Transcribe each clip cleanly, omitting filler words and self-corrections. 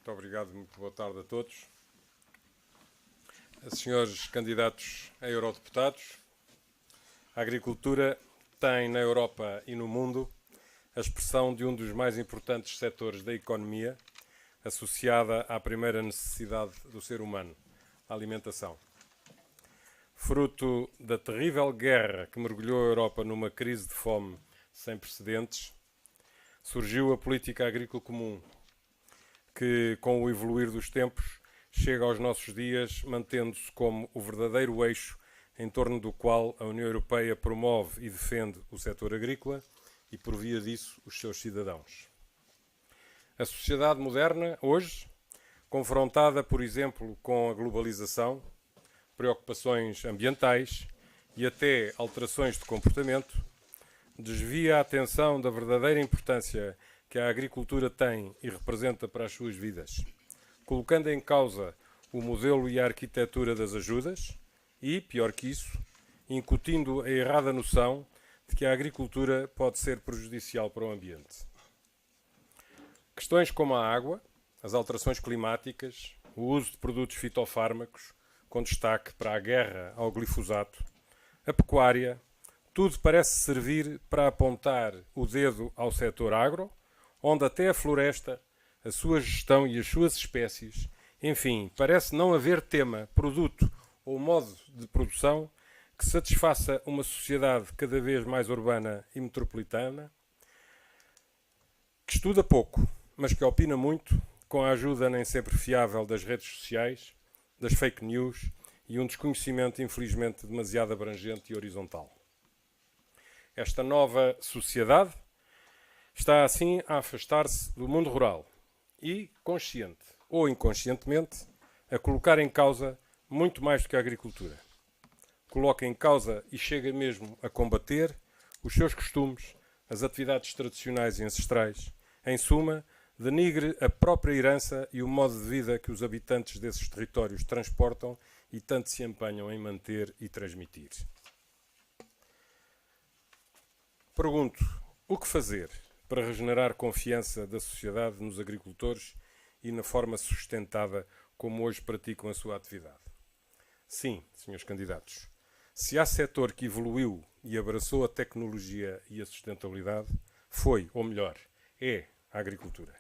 Muito obrigado, muito boa tarde a todos. Senhores candidatos a eurodeputados, a agricultura tem na Europa e no mundo a expressão de um dos mais importantes setores da economia, associada à primeira necessidade do ser humano, a alimentação. Fruto da terrível guerra que mergulhou a Europa numa crise de fome sem precedentes, surgiu a política agrícola comum, que, com o evoluir dos tempos, chega aos nossos dias mantendo-se como o verdadeiro eixo em torno do qual a União Europeia promove e defende o setor agrícola e, por via disso, os seus cidadãos. A sociedade moderna, hoje, confrontada, por exemplo, com a globalização, preocupações ambientais e até alterações de comportamento, desvia a atenção da verdadeira importância que a agricultura tem e representa para as suas vidas, colocando em causa o modelo e a arquitetura das ajudas e, pior que isso, incutindo a errada noção de que a agricultura pode ser prejudicial para o ambiente. Questões como a água, as alterações climáticas, o uso de produtos fitofármacos, com destaque para a guerra ao glifosato, a pecuária, tudo parece servir para apontar o dedo ao setor agro, onde até a floresta, a sua gestão e as suas espécies, enfim, parece não haver tema, produto ou modo de produção que satisfaça uma sociedade cada vez mais urbana e metropolitana, que estuda pouco, mas que opina muito, com a ajuda nem sempre fiável das redes sociais, das fake news e um desconhecimento, infelizmente, demasiado abrangente e horizontal. Esta nova sociedade está, assim, a afastar-se do mundo rural e, consciente ou inconscientemente, a colocar em causa muito mais do que a agricultura. Coloca em causa e chega mesmo a combater os seus costumes, as atividades tradicionais e ancestrais. Em suma, denigre a própria herança e o modo de vida que os habitantes desses territórios transportam e tanto se empenham em manter e transmitir. Pergunto, o que fazer para regenerar confiança da sociedade nos agricultores e na forma sustentada como hoje praticam a sua atividade? Sim, senhores candidatos, se há setor que evoluiu e abraçou a tecnologia e a sustentabilidade, foi, ou melhor, é a agricultura.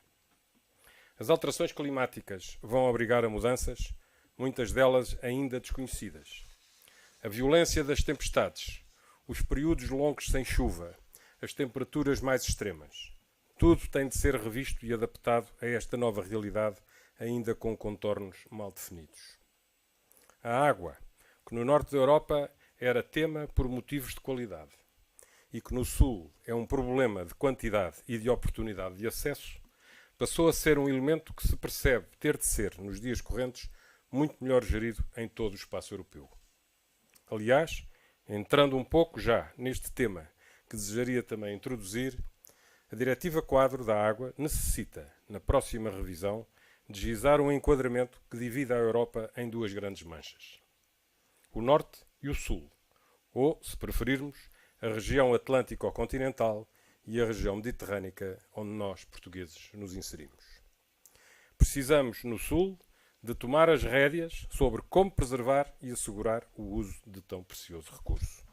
As alterações climáticas vão obrigar a mudanças, muitas delas ainda desconhecidas. A violência das tempestades, os períodos longos sem chuva, as temperaturas mais extremas. Tudo tem de ser revisto e adaptado a esta nova realidade, ainda com contornos mal definidos. A água, que no norte da Europa era tema por motivos de qualidade e que no sul é um problema de quantidade e de oportunidade de acesso, passou a ser um elemento que se percebe ter de ser, nos dias correntes, muito melhor gerido em todo o espaço europeu. Aliás, entrando um pouco já neste tema que desejaria também introduzir, a Diretiva Quadro da Água necessita, na próxima revisão, de gizar um enquadramento que divida a Europa em duas grandes manchas: o Norte e o Sul, ou, se preferirmos, a região atlântico-continental e a região mediterrânica, onde nós, portugueses, nos inserimos. Precisamos, no Sul, de tomar as rédeas sobre como preservar e assegurar o uso de tão precioso recurso.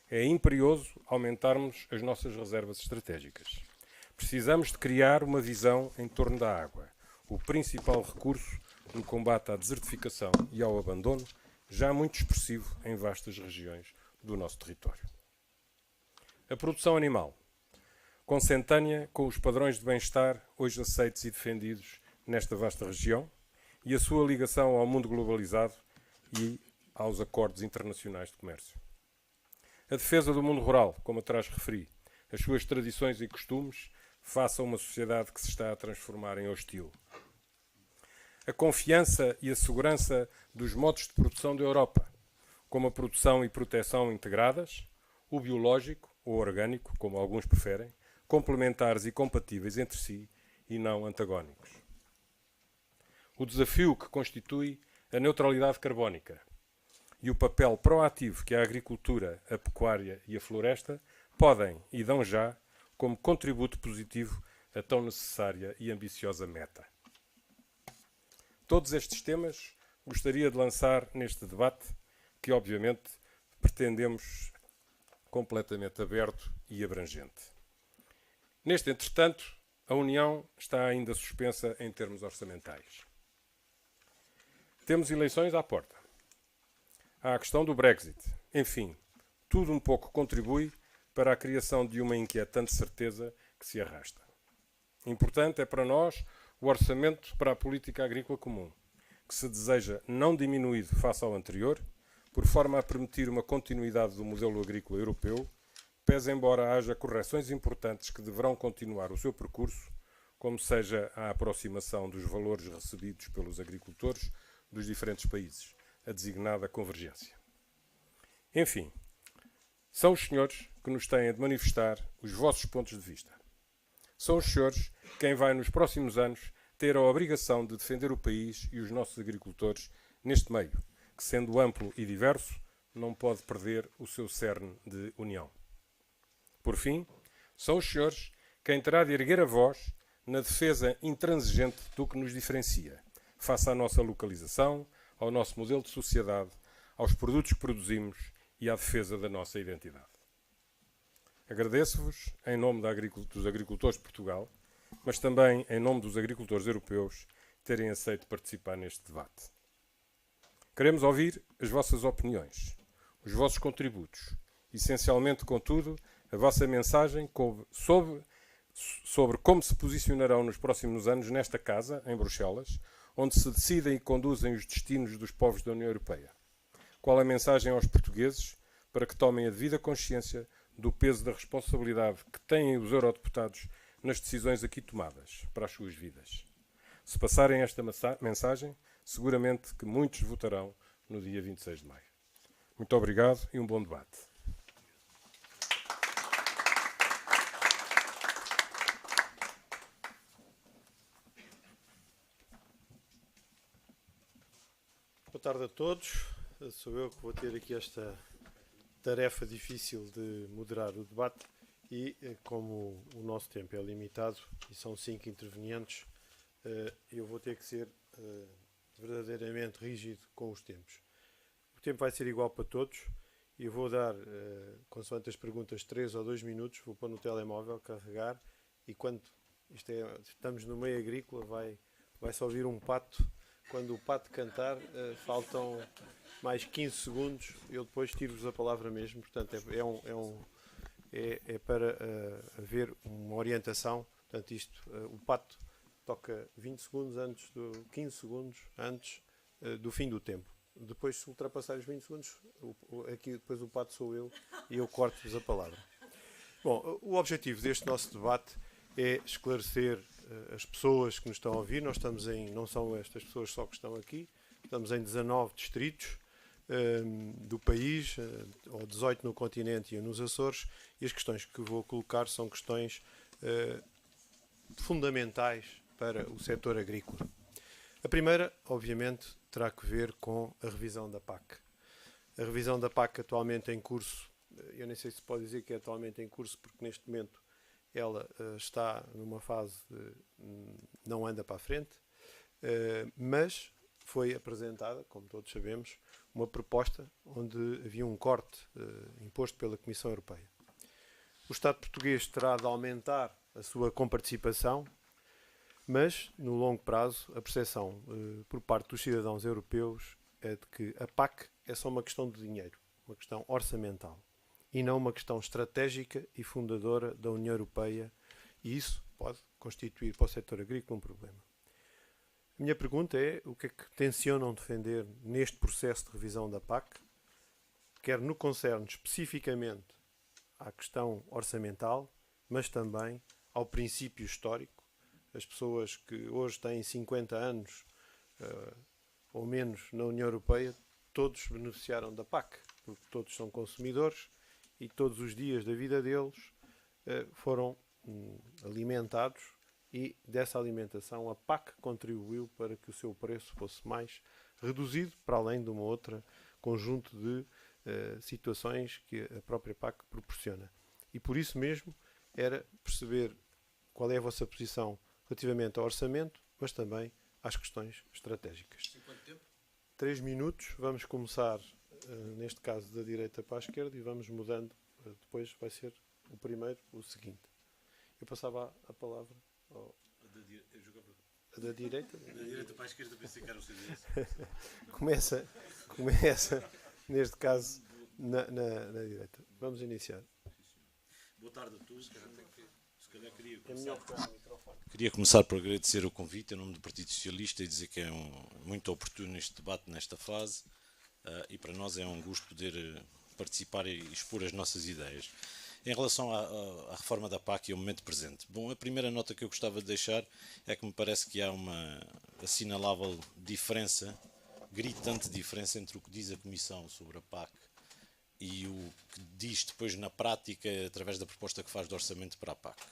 É imperioso aumentarmos as nossas reservas estratégicas. Precisamos de criar uma visão em torno da água, o principal recurso no combate à desertificação e ao abandono, já muito expressivo em vastas regiões do nosso território. A produção animal, consentânea com os padrões de bem-estar hoje aceitos e defendidos nesta vasta região, e a sua ligação ao mundo globalizado e aos acordos internacionais de comércio. A defesa do mundo rural, como atrás referi, as suas tradições e costumes face a uma sociedade que se está a transformar em hostil. A confiança e a segurança dos modos de produção da Europa, como a produção e proteção integradas, o biológico ou orgânico, como alguns preferem, complementares e compatíveis entre si e não antagónicos. O desafio que constitui a neutralidade carbónica e o papel proativo que a agricultura, a pecuária e a floresta podem e dão já como contributo positivo a tão necessária e ambiciosa meta. Todos estes temas gostaria de lançar neste debate, que obviamente pretendemos completamente aberto e abrangente. Neste entretanto, a União está ainda suspensa em termos orçamentais. Temos eleições à porta. Há a questão do Brexit. Enfim, tudo um pouco contribui para a criação de uma inquietante certeza que se arrasta. Importante é para nós o orçamento para a política agrícola comum, que se deseja não diminuído face ao anterior, por forma a permitir uma continuidade do modelo agrícola europeu, pese embora haja correções importantes que deverão continuar o seu percurso, como seja a aproximação dos valores recebidos pelos agricultores dos diferentes países, a designada convergência. Enfim, são os senhores que nos têm de manifestar os vossos pontos de vista. São os senhores quem vai nos próximos anos ter a obrigação de defender o país e os nossos agricultores neste meio, que, sendo amplo e diverso, não pode perder o seu cerne de união. Por fim, são os senhores quem terá de erguer a voz na defesa intransigente do que nos diferencia, face à nossa localização, ao nosso modelo de sociedade, aos produtos que produzimos e à defesa da nossa identidade. Agradeço-vos, em nome dos agricultores de Portugal, mas também em nome dos agricultores europeus, terem aceito participar neste debate. Queremos ouvir as vossas opiniões, os vossos contributos, essencialmente, contudo, a vossa mensagem sobre como se posicionarão nos próximos anos nesta casa, em Bruxelas, onde se decidem e conduzem os destinos dos povos da União Europeia. Qual a mensagem aos portugueses para que tomem a devida consciência do peso da responsabilidade que têm os eurodeputados nas decisões aqui tomadas para as suas vidas? Se passarem esta mensagem, seguramente que muitos votarão no dia 26 de maio. Muito obrigado e um bom debate. Boa tarde a todos. Sou eu que vou ter aqui esta tarefa difícil de moderar o debate e, como o nosso tempo é limitado e são 5 intervenientes, eu vou ter que ser verdadeiramente rígido com os tempos. O tempo vai ser igual para todos e eu vou dar, consoante as perguntas, 3 ou 2 minutos, vou pôr no telemóvel, carregar, e quando estamos no meio agrícola, vai-se ouvir um pato. Quando o pato cantar, faltam mais 15 segundos, eu depois tiro-vos a palavra mesmo, portanto é para haver uma orientação. Portanto, o pato toca 20 segundos antes 15 segundos antes do fim do tempo. Depois, se ultrapassar os 20 segundos, aqui depois o pato sou eu e eu corto-vos a palavra. Bom, o objetivo deste nosso debate é esclarecer as pessoas que nos estão a ouvir. Nós estamos não são estas pessoas só que estão aqui, estamos em 19 distritos do país, ou 18 no continente e nos Açores, e as questões que vou colocar são questões fundamentais para o setor agrícola. A primeira, obviamente, terá que ver com a revisão da PAC. A revisão da PAC atualmente em curso, eu nem sei se pode dizer que é atualmente em curso, porque neste momento ela está numa fase não anda para a frente, mas foi apresentada, como todos sabemos, uma proposta onde havia um corte imposto pela Comissão Europeia. O Estado português terá de aumentar a sua comparticipação, mas, no longo prazo, a percepção por parte dos cidadãos europeus é de que a PAC é só uma questão de dinheiro, uma questão orçamental, e não uma questão estratégica e fundadora da União Europeia, e isso pode constituir para o setor agrícola um problema. A minha pergunta é o que é que tencionam defender neste processo de revisão da PAC, quer no que concerne especificamente à questão orçamental, mas também ao princípio histórico. As pessoas que hoje têm 50 anos ou menos na União Europeia, todos beneficiaram da PAC, porque todos são consumidores e todos os dias da vida deles foram alimentados, e dessa alimentação a PAC contribuiu para que o seu preço fosse mais reduzido, para além de uma outra conjunto de situações que a própria PAC proporciona. E por isso mesmo era perceber qual é a vossa posição relativamente ao orçamento, mas também às questões estratégicas. Em quanto tempo? 3 minutos, vamos começar, neste caso, da direita para a esquerda e vamos mudando. Depois vai ser o primeiro, o seguinte. Eu passava a palavra ao... Da direita? Da direita para a esquerda, pensei que era o CDS. Começa, neste caso, na direita. Vamos iniciar. Boa tarde a todos. Se calhar queria começar por agradecer o convite em nome do Partido Socialista e dizer que é muito oportuno este debate nesta fase e para nós é um gosto poder participar e expor as nossas ideias. Em relação à reforma da PAC e ao momento presente, bom, a primeira nota que eu gostava de deixar é que me parece que há uma assinalável diferença, gritante diferença entre o que diz a Comissão sobre a PAC e o que diz depois na prática através da proposta que faz de orçamento para a PAC.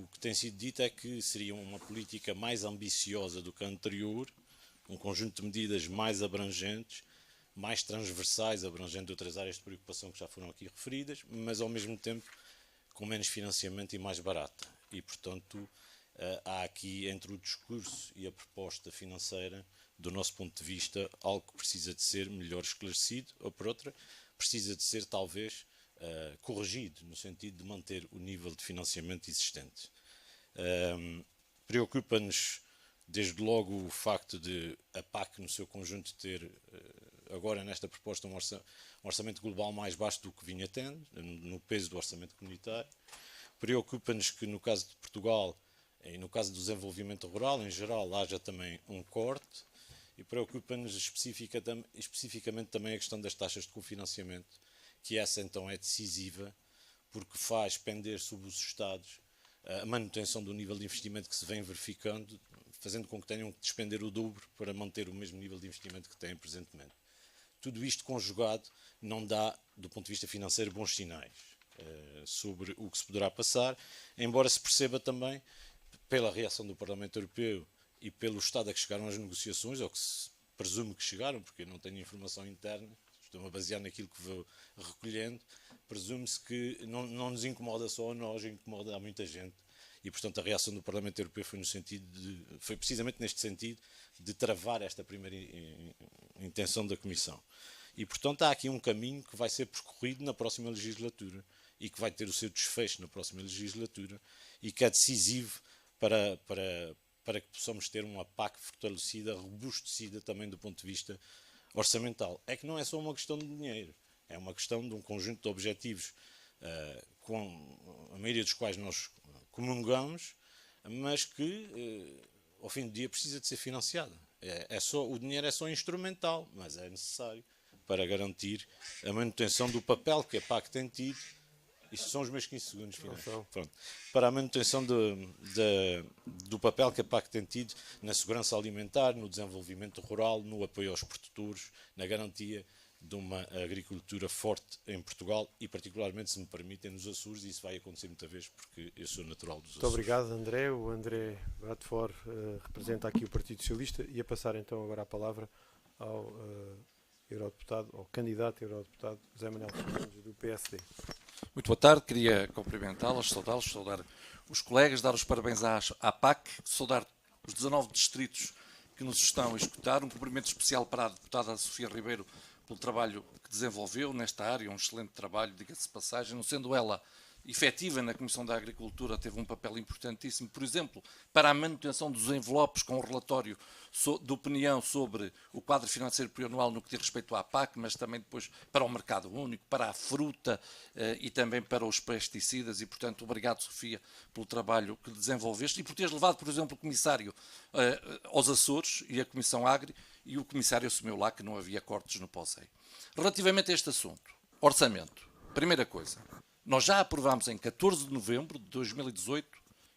O que tem sido dito é que seria uma política mais ambiciosa do que a anterior, um conjunto de medidas mais abrangentes, mais transversais, abrangendo outras áreas de preocupação que já foram aqui referidas, mas ao mesmo tempo com menos financiamento e mais barata. E, portanto, há aqui entre o discurso e a proposta financeira, do nosso ponto de vista, algo que precisa de ser melhor esclarecido, ou por outra, precisa de ser talvez corrigido, no sentido de manter o nível de financiamento existente. Preocupa-nos desde logo o facto de a PAC no seu conjunto ter agora nesta proposta um orçamento global mais baixo do que vinha tendo, no peso do orçamento comunitário. Preocupa-nos que no caso de Portugal e no caso do desenvolvimento rural, em geral, haja também um corte, e preocupa-nos especificamente também a questão das taxas de cofinanciamento, que essa então é decisiva, porque faz pender sobre os Estados a manutenção do nível de investimento que se vem verificando, fazendo com que tenham que despender o dobro para manter o mesmo nível de investimento que têm presentemente. Tudo isto conjugado não dá, do ponto de vista financeiro, bons sinais sobre o que se poderá passar, embora se perceba também, pela reação do Parlamento Europeu e pelo estado a que chegaram as negociações, ou que se presume que chegaram, porque eu não tenho informação interna, estou-me a basear naquilo que vou recolhendo, presume-se que não nos incomoda só a nós, incomoda a muita gente. E, portanto, a reação do Parlamento Europeu foi precisamente neste sentido de travar esta primeira intenção da Comissão. E, portanto, há aqui um caminho que vai ser percorrido na próxima legislatura e que vai ter o seu desfecho na próxima legislatura e que é decisivo para que possamos ter uma PAC fortalecida, robustecida também do ponto de vista orçamental. É que não é só uma questão de dinheiro, é uma questão de um conjunto de objetivos com a maioria dos quais nós comungamos, mas que ao fim do dia precisa de ser financiada. O dinheiro é só instrumental, mas é necessário para garantir a manutenção do papel que a PAC tem tido. Isto são os meus 15 segundos finais. Pronto. Para a manutenção do papel que a PAC tem tido na segurança alimentar, no desenvolvimento rural, no apoio aos produtores, na garantia de uma agricultura forte em Portugal e, particularmente, se me permitem, nos Açores, e isso vai acontecer muita vez porque eu sou natural dos Açores. Muito obrigado, André. O André Bradford representa aqui o Partido Socialista e a passar então agora a palavra ao eurodeputado, ao candidato a eurodeputado José Manuel Fernandes, do PSD. Muito boa tarde, queria cumprimentá-los, saudar os colegas, dar os parabéns à PAC, saudar os 19 distritos que nos estão a escutar, um cumprimento especial para a deputada Sofia Ribeiro pelo trabalho que desenvolveu nesta área, um excelente trabalho, diga-se de passagem, não sendo ela efetiva na Comissão da Agricultura, teve um papel importantíssimo, por exemplo, para a manutenção dos envelopes com o relatório de opinião sobre o quadro financeiro plurianual no que diz respeito à PAC, mas também depois para o mercado único, para a fruta e também para os pesticidas e, portanto, obrigado, Sofia, pelo trabalho que desenvolveste e por teres levado, por exemplo, o Comissário aos Açores e a Comissão Agri e o Comissário assumiu lá que não havia cortes no POSEI. Relativamente a este assunto, orçamento, primeira coisa, nós já aprovámos em 14 de novembro de 2018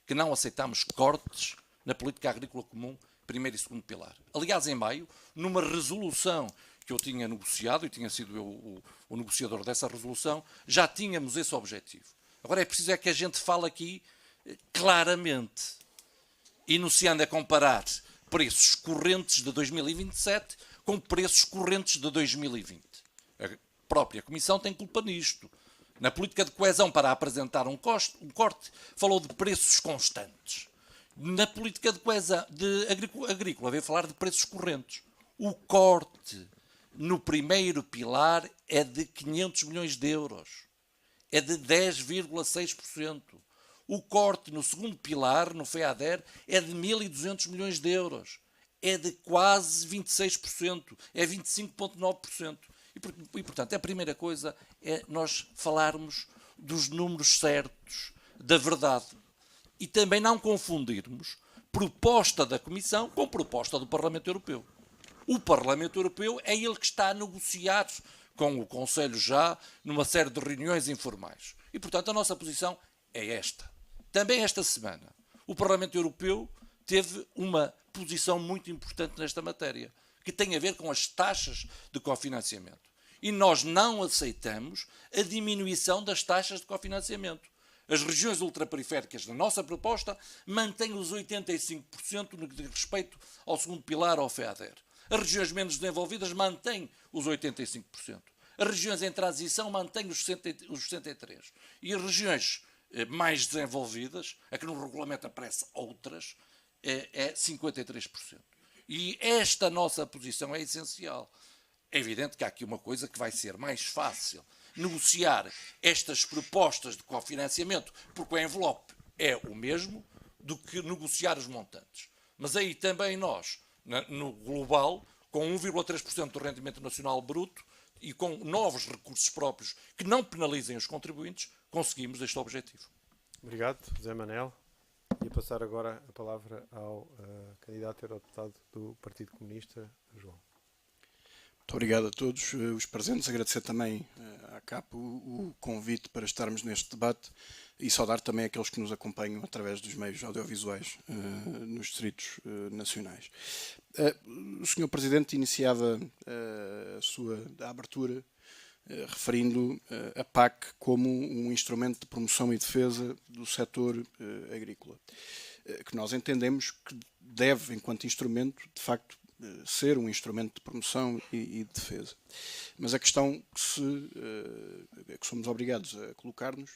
que não aceitámos cortes na política agrícola comum, primeiro e segundo pilar. Aliás, em maio, numa resolução que eu tinha negociado, e tinha sido eu o negociador dessa resolução, já tínhamos esse objetivo. Agora é preciso que a gente fale aqui claramente, enunciando a comparar preços correntes de 2027 com preços correntes de 2020. A própria Comissão tem culpa nisto. Na política de coesão, para apresentar um corte, falou de preços constantes. Na política de coesão agrícola, veio falar de preços correntes. O corte no primeiro pilar é de 500 milhões de euros. É de 10,6%. O corte no segundo pilar, no FEADER, é de 1.200 milhões de euros. É de quase 26%. É 25,9%. E, portanto, a primeira coisa é nós falarmos dos números certos, da verdade. E também não confundirmos proposta da Comissão com proposta do Parlamento Europeu. O Parlamento Europeu é ele que está a negociar com o Conselho já numa série de reuniões informais. E, portanto, a nossa posição é esta. Também esta semana, o Parlamento Europeu teve uma posição muito importante nesta matéria, que tem a ver com as taxas de cofinanciamento. E nós não aceitamos a diminuição das taxas de cofinanciamento. As regiões ultraperiféricas, na nossa proposta, mantêm os 85% no que diz respeito ao segundo pilar, ao FEADER. As regiões menos desenvolvidas mantêm os 85%. As regiões em transição mantêm os 63%. E as regiões mais desenvolvidas, a que no regulamento aparece outras, é 53%. E esta nossa posição é essencial. É evidente que há aqui uma coisa que vai ser mais fácil negociar estas propostas de cofinanciamento, porque o envelope é o mesmo, do que negociar os montantes. Mas aí também nós, no global, com 1,3% do rendimento nacional bruto e com novos recursos próprios que não penalizem os contribuintes, conseguimos este objetivo. Obrigado, José Manel. E passar agora a palavra ao candidato a eurodeputado do Partido Comunista, João. Muito obrigado a todos os presentes. Agradecer também à CAP o convite para estarmos neste debate e saudar também aqueles que nos acompanham através dos meios audiovisuais nos distritos nacionais. O Sr. Presidente iniciava a abertura referindo a PAC como um instrumento de promoção e defesa do setor agrícola, que nós entendemos que deve, enquanto instrumento, de facto, ser um instrumento de promoção e de defesa. Mas a questão que somos obrigados a colocar-nos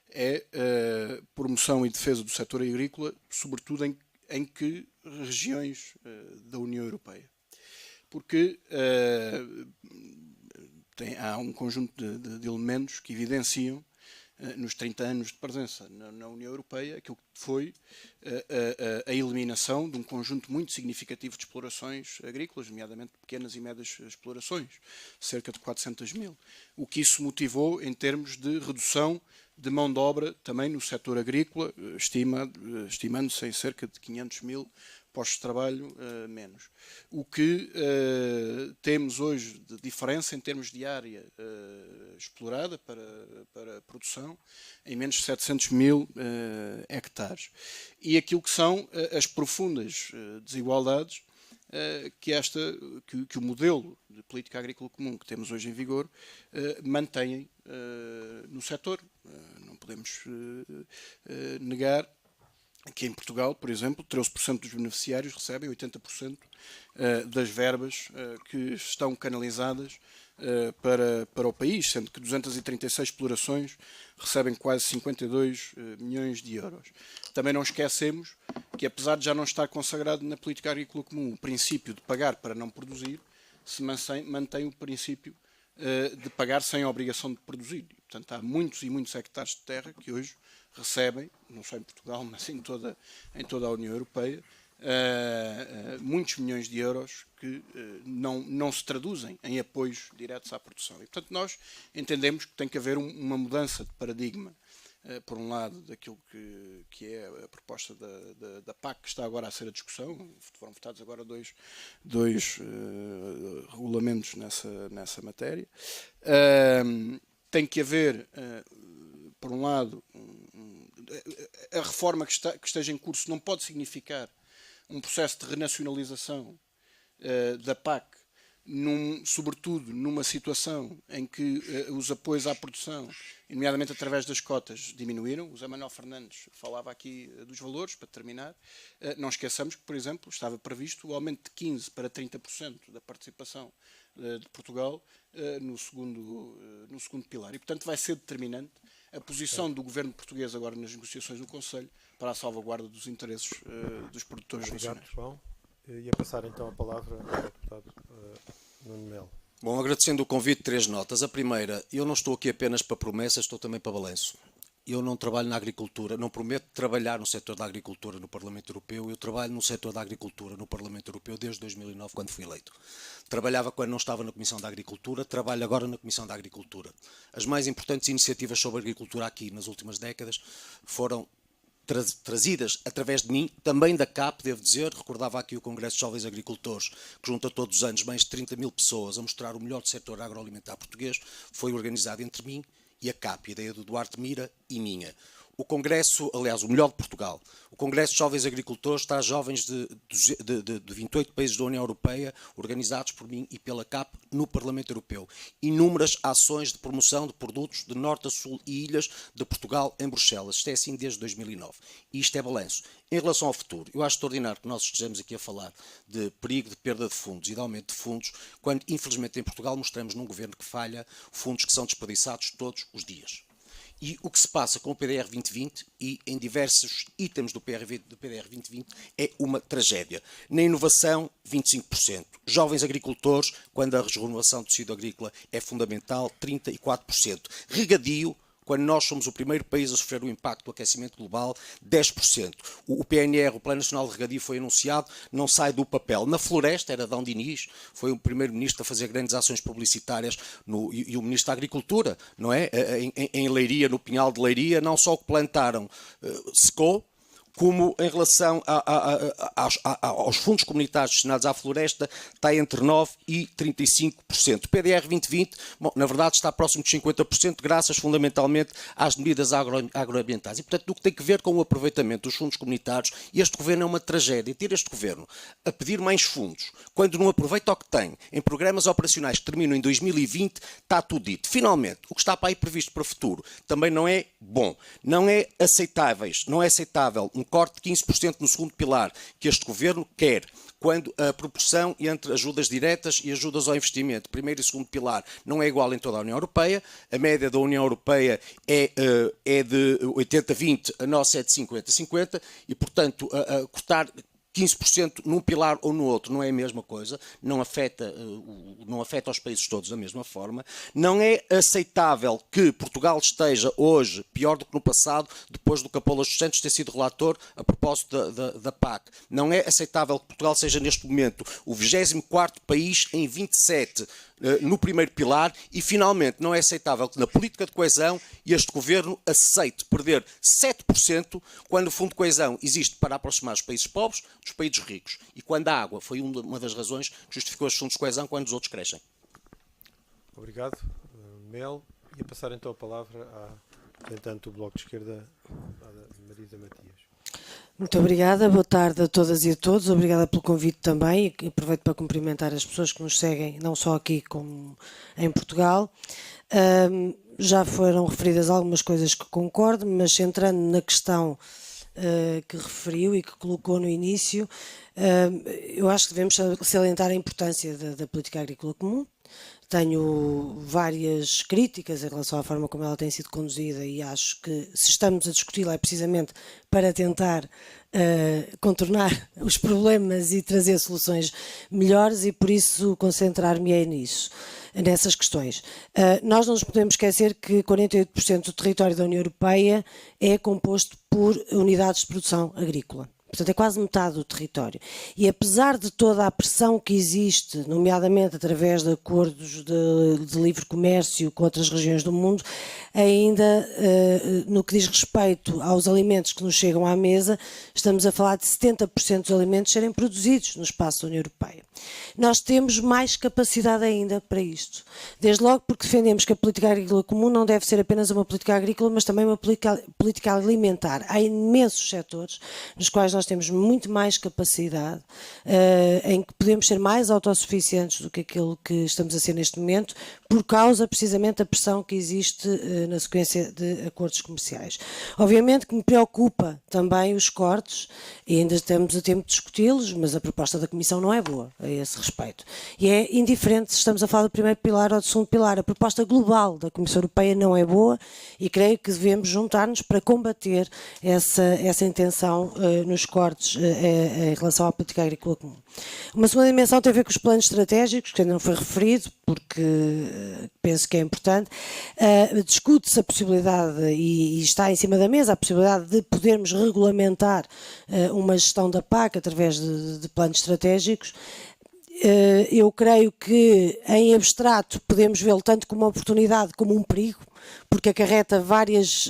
é a promoção e defesa do setor agrícola, sobretudo em que regiões da União Europeia. Porque há um conjunto de elementos que evidenciam nos 30 anos de presença na União Europeia, aquilo que foi a eliminação de um conjunto muito significativo de explorações agrícolas, nomeadamente pequenas e médias explorações, cerca de 400 mil. O que isso motivou em termos de redução de mão de obra também no setor agrícola, estimando-se em cerca de 500 mil postos de trabalho menos. O que temos hoje de diferença em termos de área explorada para a produção em menos de 700 mil hectares. E aquilo que são as profundas desigualdades que o modelo de política agrícola comum que temos hoje em vigor mantém no setor. Não podemos negar que em Portugal, por exemplo, 13% dos beneficiários recebem 80% das verbas que estão canalizadas para o país, sendo que 236 explorações recebem quase 52 milhões de euros. Também não esquecemos que, apesar de já não estar consagrado na política agrícola comum o princípio de pagar para não produzir, se mantém o princípio de pagar sem a obrigação de produzir. Portanto, há muitos e muitos hectares de terra que hoje recebem, não só em Portugal, mas em toda a União Europeia, muitos milhões de euros que não se traduzem em apoios diretos à produção. E, portanto, nós entendemos que tem que haver uma mudança de paradigma, por um lado, daquilo que é a proposta da PAC, que está agora a ser a discussão. Foram votados agora dois regulamentos nessa matéria. Tem que haver, por um lado, a reforma que esteja em curso não pode significar um processo de renacionalização da PAC, sobretudo numa situação em que os apoios à produção, nomeadamente através das cotas, diminuíram. O José Manuel Fernandes falava aqui dos valores, para terminar. Não esqueçamos que, por exemplo, estava previsto o aumento de 15% para 30% da participação de Portugal no segundo pilar. E, portanto, vai ser determinante a posição do governo português agora nas negociações no Conselho para a salvaguarda dos interesses dos produtores nacionais. João. Ia passar então a palavra ao deputado Nuno Melo. Bom, agradecendo o convite, 3 notas. A primeira, eu não estou aqui apenas para promessas, estou também para balanço. Eu não trabalho na agricultura, não prometo trabalhar no setor da agricultura no Parlamento Europeu. Eu trabalho no setor da agricultura no Parlamento Europeu desde 2009, quando fui eleito. Trabalhava quando não estava na Comissão da Agricultura, trabalho agora na Comissão da Agricultura. As mais importantes iniciativas sobre a agricultura aqui nas últimas décadas foram trazidas através de mim, também da CAP, devo dizer. Recordava aqui o Congresso de Jovens Agricultores, que junta todos os anos mais de 30 mil pessoas a mostrar o melhor do setor agroalimentar português. Foi organizado entre mim e a CAP, a ideia do Duarte Mira e minha. O Congresso, aliás, o melhor de Portugal, o Congresso de Jovens Agricultores está a jovens de 28 países da União Europeia, organizados por mim e pela CAP no Parlamento Europeu. Inúmeras ações de promoção de produtos de norte a sul e ilhas de Portugal em Bruxelas. Isto é assim desde 2009. E isto é balanço. Em relação ao futuro, eu acho extraordinário que nós estejamos aqui a falar de perigo de perda de fundos e de aumento de fundos, quando, infelizmente, em Portugal mostramos num governo que falha fundos que são desperdiçados todos os dias. E o que se passa com o PDR 2020 e em diversos itens do PDR 2020 é uma tragédia. Na inovação, 25%. Jovens agricultores, quando a renovação do tecido agrícola é fundamental, 34%. Regadio, quando nós somos o primeiro país a sofrer o impacto do aquecimento global, 10%. O PNR, o Plano Nacional de Regadio, foi anunciado, não sai do papel. Na floresta, era Adão Diniz, foi o primeiro-ministro a fazer grandes ações publicitárias, e o ministro da Agricultura, não é? Em Leiria, no Pinhal de Leiria, não só o que plantaram secou, como em relação aos fundos comunitários destinados à floresta, está entre 9% e 35%. O PDR 2020, bom, na verdade, está próximo de 50%, graças fundamentalmente às medidas agroambientais. E, portanto, do que tem que ver com o aproveitamento dos fundos comunitários, este governo é uma tragédia. Ter este governo a pedir mais fundos, quando não aproveita o que tem, em programas operacionais que terminam em 2020, está tudo dito. Finalmente, o que está para aí previsto para o futuro também não é bom. Não é aceitável um corte de 15% no segundo pilar que este governo quer, quando a proporção entre ajudas diretas e ajudas ao investimento, primeiro e segundo pilar, não é igual em toda a União Europeia. A média da União Europeia é de 80-20, a nossa é de 50-50, e, portanto, cortar 15% num pilar ou no outro não é a mesma coisa, não afeta os países todos da mesma forma. Não é aceitável que Portugal esteja hoje pior do que no passado, depois do Capolas dos Santos ter sido relator a propósito da PAC. Não é aceitável que Portugal seja neste momento o 24º país em 27 no primeiro pilar, e finalmente não é aceitável que na política de coesão este governo aceite perder 7% quando o Fundo de Coesão existe para aproximar os países pobres dos países ricos, e quando a água foi uma das razões que justificou os fundos de coesão quando os outros crescem. Obrigado, Mel. Ia passar então a palavra à representante do Bloco de Esquerda, a Marisa Matias. Muito obrigada, boa tarde a todas e a todos, obrigada pelo convite também, e aproveito para cumprimentar as pessoas que nos seguem, não só aqui como em Portugal. Já foram referidas algumas coisas que concordo, mas entrando na questão que referiu e que colocou no início, eu acho que devemos salientar a importância da política agrícola comum. Tenho várias críticas em relação à forma como ela tem sido conduzida, e acho que se estamos a discuti-la é precisamente para tentar contornar os problemas e trazer soluções melhores, e por isso concentrar-me nessas questões. Nós não nos podemos esquecer que 48% do território da União Europeia é composto por unidades de produção agrícola. Portanto, é quase metade do território. E apesar de toda a pressão que existe, nomeadamente através de acordos de livre comércio com outras regiões do mundo, ainda no que diz respeito aos alimentos que nos chegam à mesa, estamos a falar de 70% dos alimentos serem produzidos no espaço da União Europeia. Nós temos mais capacidade ainda para isto. Desde logo porque defendemos que a política agrícola comum não deve ser apenas uma política agrícola, mas também uma política alimentar. Há imensos setores nos quais nós temos muito mais capacidade, em que podemos ser mais autossuficientes do que aquilo que estamos a ser neste momento, por causa precisamente da pressão que existe na sequência de acordos comerciais. Obviamente que me preocupa também os cortes, e ainda estamos a tempo de discuti-los, mas a proposta da Comissão não é boa. esse respeito. E é indiferente se estamos a falar do primeiro pilar ou do segundo pilar. A proposta global da Comissão Europeia não é boa e creio que devemos juntar-nos para combater essa intenção nos cortes em relação à política agrícola comum. Uma segunda dimensão tem a ver com os planos estratégicos, que ainda não foi referido, porque penso que é importante. Discute-se a possibilidade, e está em cima da mesa, a possibilidade de podermos regulamentar uma gestão da PAC através de planos estratégicos. Eu creio que, em abstrato, podemos vê-lo tanto como uma oportunidade como um perigo, porque acarreta várias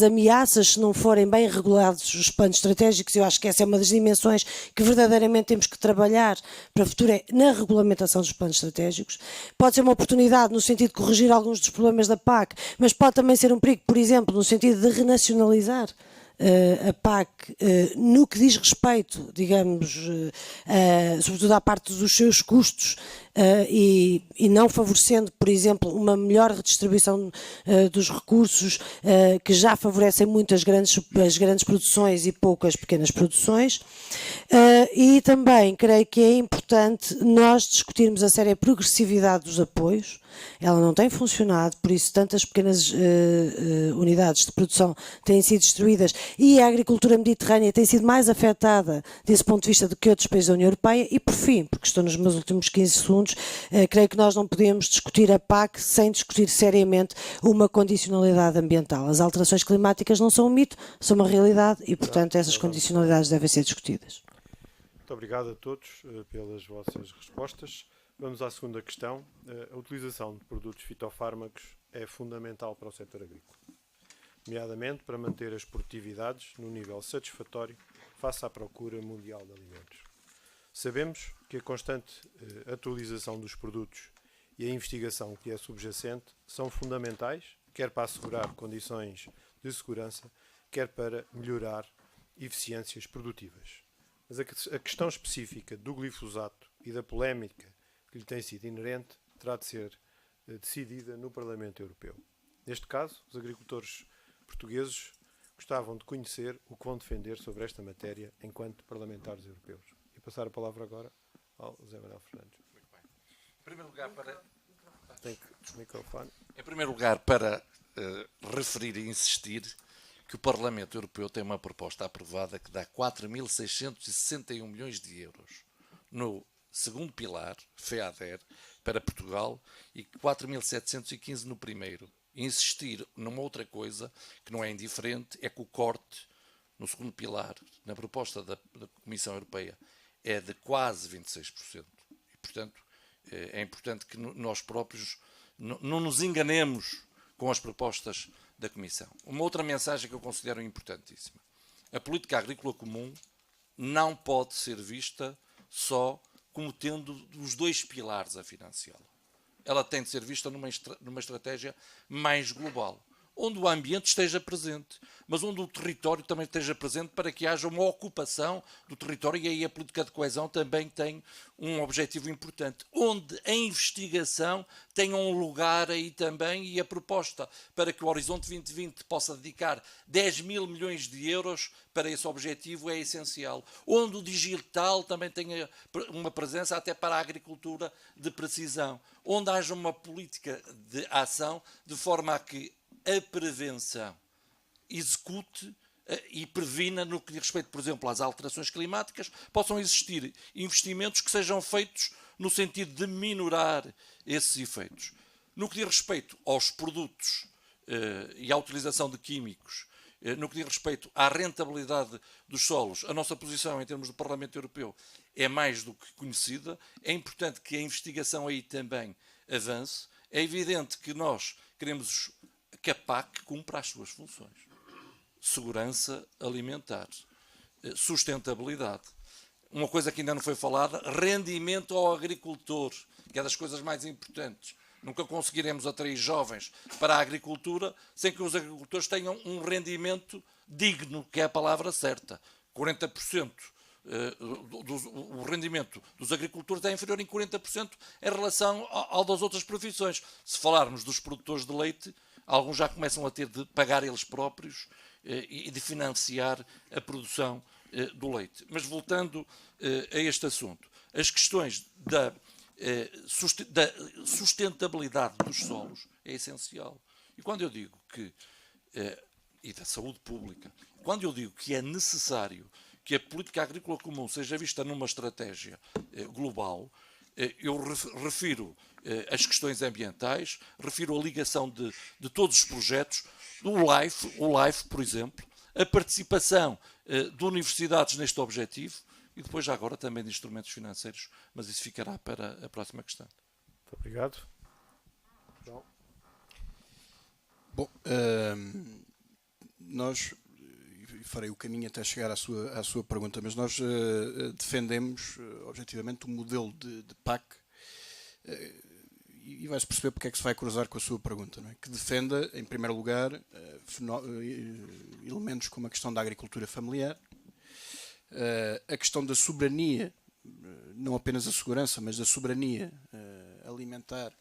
ameaças se não forem bem regulados os planos estratégicos. Eu acho que essa é uma das dimensões que verdadeiramente temos que trabalhar para o futuro, é na regulamentação dos planos estratégicos. Pode ser uma oportunidade no sentido de corrigir alguns dos problemas da PAC, mas pode também ser um perigo, por exemplo, no sentido de renacionalizar a PAC no que diz respeito, digamos, sobretudo à parte dos seus custos, e não favorecendo, por exemplo, uma melhor redistribuição dos recursos, que já favorecem muito as grandes produções e poucas pequenas produções. E também creio que é importante nós discutirmos a séria progressividade dos apoios. Ela não tem funcionado, por isso tantas pequenas unidades de produção têm sido destruídas e a agricultura mediterrânea tem sido mais afetada desse ponto de vista do que outros países da União Europeia. E por fim, porque estou nos meus últimos 15 segundos, creio que nós não podemos discutir a PAC sem discutir seriamente uma condicionalidade ambiental. As alterações climáticas não são um mito, são uma realidade e, portanto, essas condicionalidades devem ser discutidas. Muito obrigado a todos pelas vossas respostas. Vamos à segunda questão. A utilização de produtos fitofármacos é fundamental para o setor agrícola, nomeadamente para manter as produtividades num nível satisfatório face à procura mundial de alimentos. Sabemos que a constante atualização dos produtos e a investigação que é subjacente são fundamentais, quer para assegurar condições de segurança, quer para melhorar eficiências produtivas. Mas a questão específica do glifosato e da polémica que lhe tem sido inerente terá de ser decidida no Parlamento Europeu. Neste caso, os agricultores portugueses gostavam de conhecer o que vão defender sobre esta matéria enquanto parlamentares europeus. E passar a palavra agora ao José Manuel Fernandes. Muito bem. Em primeiro lugar, para referir e insistir que o Parlamento Europeu tem uma proposta aprovada que dá 4.661 milhões de euros no segundo pilar, FEADER, para Portugal e 4.715 no primeiro. Insistir numa outra coisa que não é indiferente é que o corte no segundo pilar, na proposta da Comissão Europeia, é de quase 26%. E, portanto, é importante que nós próprios não nos enganemos com as propostas da Comissão. Uma outra mensagem que eu considero importantíssima. A política agrícola comum não pode ser vista só como tendo os dois pilares a financiá-la. Ela tem de ser vista numa estratégia mais global, onde o ambiente esteja presente, mas onde o território também esteja presente para que haja uma ocupação do território, e aí a política de coesão também tem um objetivo importante, onde a investigação tenha um lugar aí também, e a proposta para que o Horizonte 2020 possa dedicar 10 mil milhões de euros para esse objetivo é essencial, onde o digital também tenha uma presença até para a agricultura de precisão, onde haja uma política de ação de forma a que a prevenção execute e previna no que diz respeito, por exemplo, às alterações climáticas, possam existir investimentos que sejam feitos no sentido de minorar esses efeitos. No que diz respeito aos produtos e à utilização de químicos, no que diz respeito à rentabilidade dos solos, a nossa posição em termos do Parlamento Europeu é mais do que conhecida. É importante que a investigação aí também avance. É evidente que nós queremos que a PAC cumpra as suas funções. Segurança alimentar, sustentabilidade. Uma coisa que ainda não foi falada, rendimento ao agricultor, que é das coisas mais importantes. Nunca conseguiremos atrair jovens para a agricultura sem que os agricultores tenham um rendimento digno, que é a palavra certa. 40%. O rendimento dos agricultores é inferior em 40% em relação ao das outras profissões. Se falarmos dos produtores de leite, alguns já começam a ter de pagar eles próprios e de financiar a produção do leite. Mas voltando a este assunto, as questões da sustentabilidade dos solos é essencial. E quando eu digo que, e da saúde pública, quando eu digo que é necessário que a política agrícola comum seja vista numa estratégia global, eu refiro as questões ambientais, refiro a ligação de todos os projetos, o LIFE, por exemplo, a participação de universidades neste objetivo e depois já agora também de instrumentos financeiros, mas isso ficará para a próxima questão. Muito obrigado. João. Bom, nós, farei o caminho até chegar à sua pergunta, mas nós defendemos objetivamente um modelo de PAC e vai-se perceber porque é que se vai cruzar com a sua pergunta, não é? Que defenda, em primeiro lugar, elementos como a questão da agricultura familiar, a questão da soberania, não apenas a segurança, mas da soberania alimentar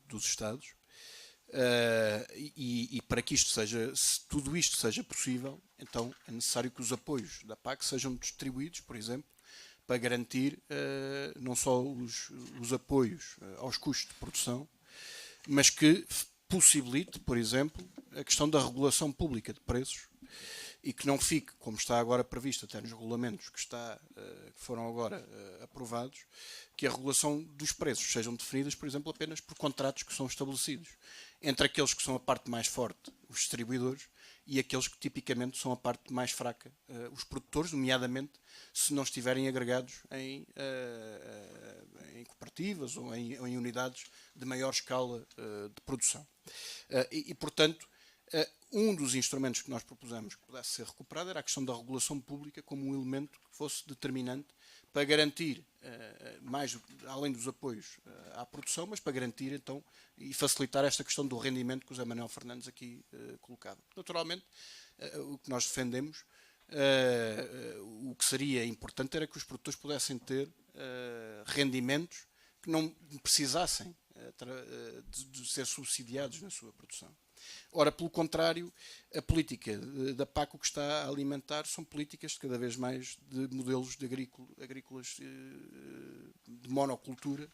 dos Estados, e para que isto seja, se tudo isto seja possível, então é necessário que os apoios da PAC sejam distribuídos, por exemplo, para garantir não só os apoios aos custos de produção, mas que possibilite, por exemplo, a questão da regulação pública de preços e que não fique, como está agora previsto até nos regulamentos que foram agora aprovados, que a regulação dos preços sejam definidas, por exemplo, apenas por contratos que são estabelecidos entre aqueles que são a parte mais forte, os distribuidores, e aqueles que tipicamente são a parte mais fraca, os produtores, nomeadamente se não estiverem agregados em cooperativas ou em unidades de maior escala de produção. Portanto, um dos instrumentos que nós propusemos que pudesse ser recuperado era a questão da regulação pública como um elemento que fosse determinante para garantir, mais além dos apoios à produção, mas para garantir então e facilitar esta questão do rendimento que o José Manuel Fernandes aqui colocava. Naturalmente, o que nós defendemos, o que seria importante era que os produtores pudessem ter rendimentos que não precisassem de ser subsidiados na sua produção. Ora, pelo contrário, a política da PAC o que está a alimentar são políticas de cada vez mais de modelos agrícolas de monocultura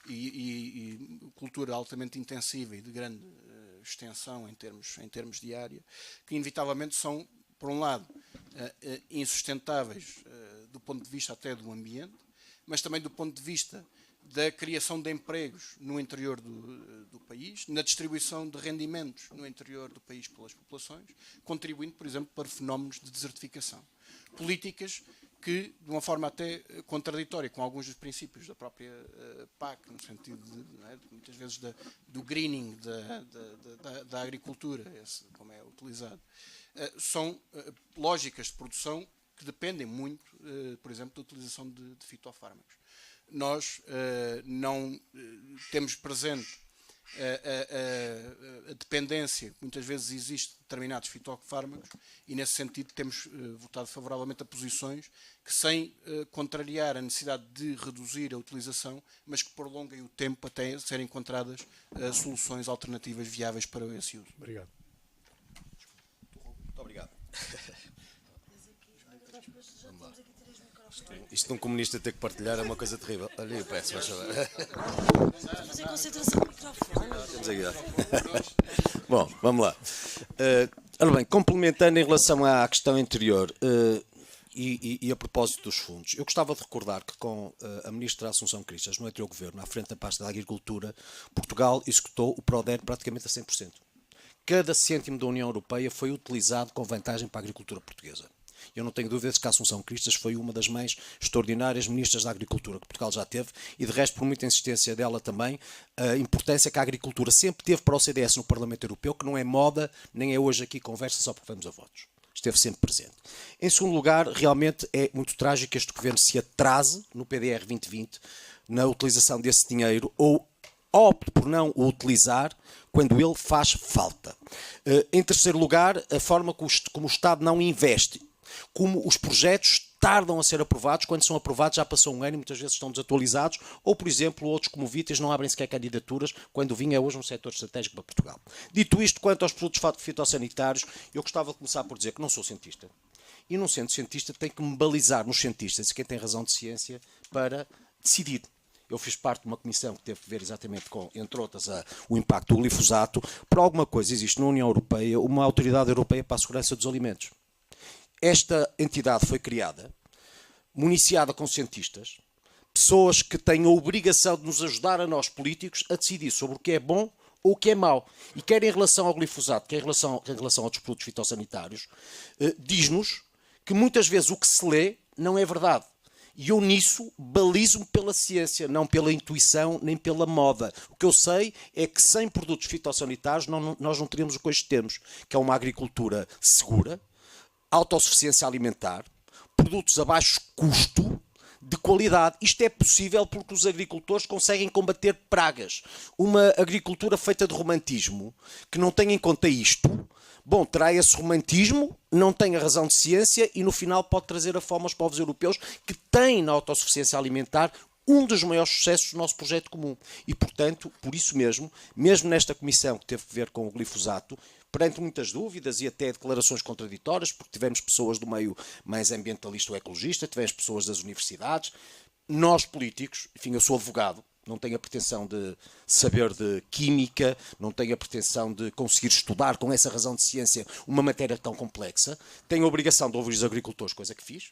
e cultura altamente intensiva e de grande extensão em termos de área, que inevitavelmente são, por um lado, insustentáveis do ponto de vista até do ambiente, mas também do ponto de vista da criação de empregos no interior do país, na distribuição de rendimentos no interior do país pelas populações, contribuindo, por exemplo, para fenómenos de desertificação. Políticas que, de uma forma até contraditória com alguns dos princípios da própria PAC, no sentido de muitas vezes do greening da agricultura, como é utilizado, são lógicas de produção que dependem muito, por exemplo, da utilização de fitofármacos. Nós não temos presente a dependência que muitas vezes existe de determinados fitofármacos e, nesse sentido, temos votado favoravelmente a posições que, sem contrariar a necessidade de reduzir a utilização, mas que prolonguem o tempo até serem encontradas soluções alternativas viáveis para esse uso. Obrigado. Muito obrigado. Isto de um comunista ter que partilhar é uma coisa terrível. Olha, eu peço, vais saber. Fazer concentração no microfone. Temos aqui. Bom, vamos lá. Ora bem, complementando em relação à questão anterior e a propósito dos fundos, eu gostava de recordar que com a ministra Assunção Cristas, no anterior governo, à frente da pasta da Agricultura, Portugal executou o PRODER praticamente a 100%. Cada cêntimo da União Europeia foi utilizado com vantagem para a agricultura portuguesa. Eu não tenho dúvidas que a Assunção Cristas foi uma das mais extraordinárias ministras da Agricultura que Portugal já teve e, de resto, por muita insistência dela também, a importância que a agricultura sempre teve para o CDS no Parlamento Europeu, que não é moda, nem é hoje aqui conversa só porque vamos a votos. Esteve sempre presente. Em segundo lugar, realmente é muito trágico que este governo se atrase no PDR 2020 na utilização desse dinheiro ou opte por não o utilizar quando ele faz falta. Em terceiro lugar, a forma como o Estado não investe, como os projetos tardam a ser aprovados, quando são aprovados já passou um ano e muitas vezes estão desatualizados, ou, por exemplo, outros como Vitas não abrem sequer candidaturas, quando o vinho é hoje um setor estratégico para Portugal. Dito isto, quanto aos produtos fitossanitários, eu gostava de começar por dizer que não sou cientista e num centro cientista tem que me balizar nos cientistas e quem tem razão de ciência para decidir. Eu fiz parte de uma comissão que teve que ver exatamente com, entre outras, o impacto do glifosato. Por alguma coisa existe na União Europeia uma autoridade europeia para a segurança dos alimentos. Esta entidade foi criada, municiada com cientistas, pessoas que têm a obrigação de nos ajudar a nós políticos a decidir sobre o que é bom ou o que é mau. E quer em relação ao glifosato, quer em relação a outros produtos fitossanitários, diz-nos que muitas vezes o que se lê não é verdade. E eu nisso balizo-me pela ciência, não pela intuição nem pela moda. O que eu sei é que sem produtos fitossanitários nós não teríamos o que hoje temos, que é uma agricultura segura, autossuficiência alimentar, produtos a baixo custo, de qualidade. Isto é possível porque os agricultores conseguem combater pragas. Uma agricultura feita de romantismo, que não tem em conta isto, bom, terá esse romantismo, não tem a razão de ciência e no final pode trazer a fome aos povos europeus que têm na autossuficiência alimentar um dos maiores sucessos do nosso projeto comum. E, portanto, por isso mesmo nesta comissão que teve que ver com o glifosato, perante muitas dúvidas e até declarações contraditórias, porque tivemos pessoas do meio mais ambientalista ou ecologista, tivemos pessoas das universidades, nós políticos, enfim, eu sou advogado, não tenho a pretensão de saber de química, não tenho a pretensão de conseguir estudar com essa razão de ciência uma matéria tão complexa, tenho a obrigação de ouvir os agricultores, coisa que fiz,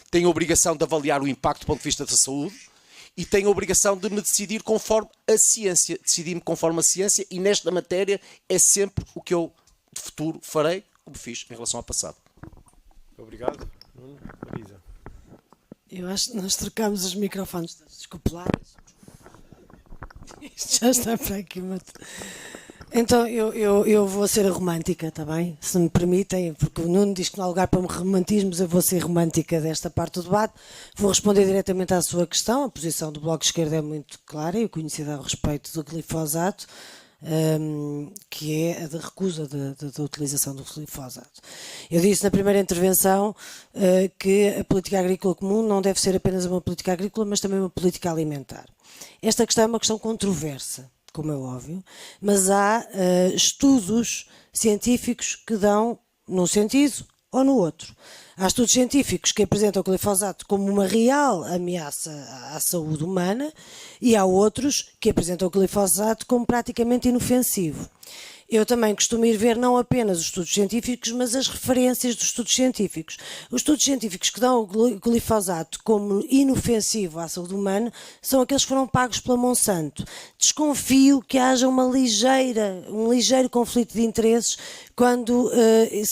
tenho a obrigação de avaliar o impacto do ponto de vista da saúde e tenho a obrigação de me decidir conforme a ciência. Decidi-me conforme a ciência e nesta matéria é sempre o que eu de futuro farei, como fiz em relação ao passado. Obrigado. Marisa. Eu acho que nós trocámos os microfones. Desculpe lá. Isto já está para aqui. Então eu vou ser romântica, está bem? Se me permitem, porque o Nuno diz que não há lugar para romantismos, eu vou ser romântica desta parte do debate. Vou responder diretamente à sua questão. A posição do Bloco de Esquerda é muito clara e conhecida a respeito do glifosato, que é a de recusa da utilização do glifosato. Eu disse na primeira intervenção que a política agrícola comum não deve ser apenas uma política agrícola, mas também uma política alimentar. Esta questão é uma questão controversa, como é óbvio, mas há estudos científicos que dão num sentido ou no outro. Há estudos científicos que apresentam o glifosato como uma real ameaça à saúde humana e há outros que apresentam o glifosato como praticamente inofensivo. Eu também costumo ir ver não apenas os estudos científicos, mas as referências dos estudos científicos. Os estudos científicos que dão o glifosato como inofensivo à saúde humana são aqueles que foram pagos pela Monsanto. Desconfio que haja um ligeiro conflito de interesses quando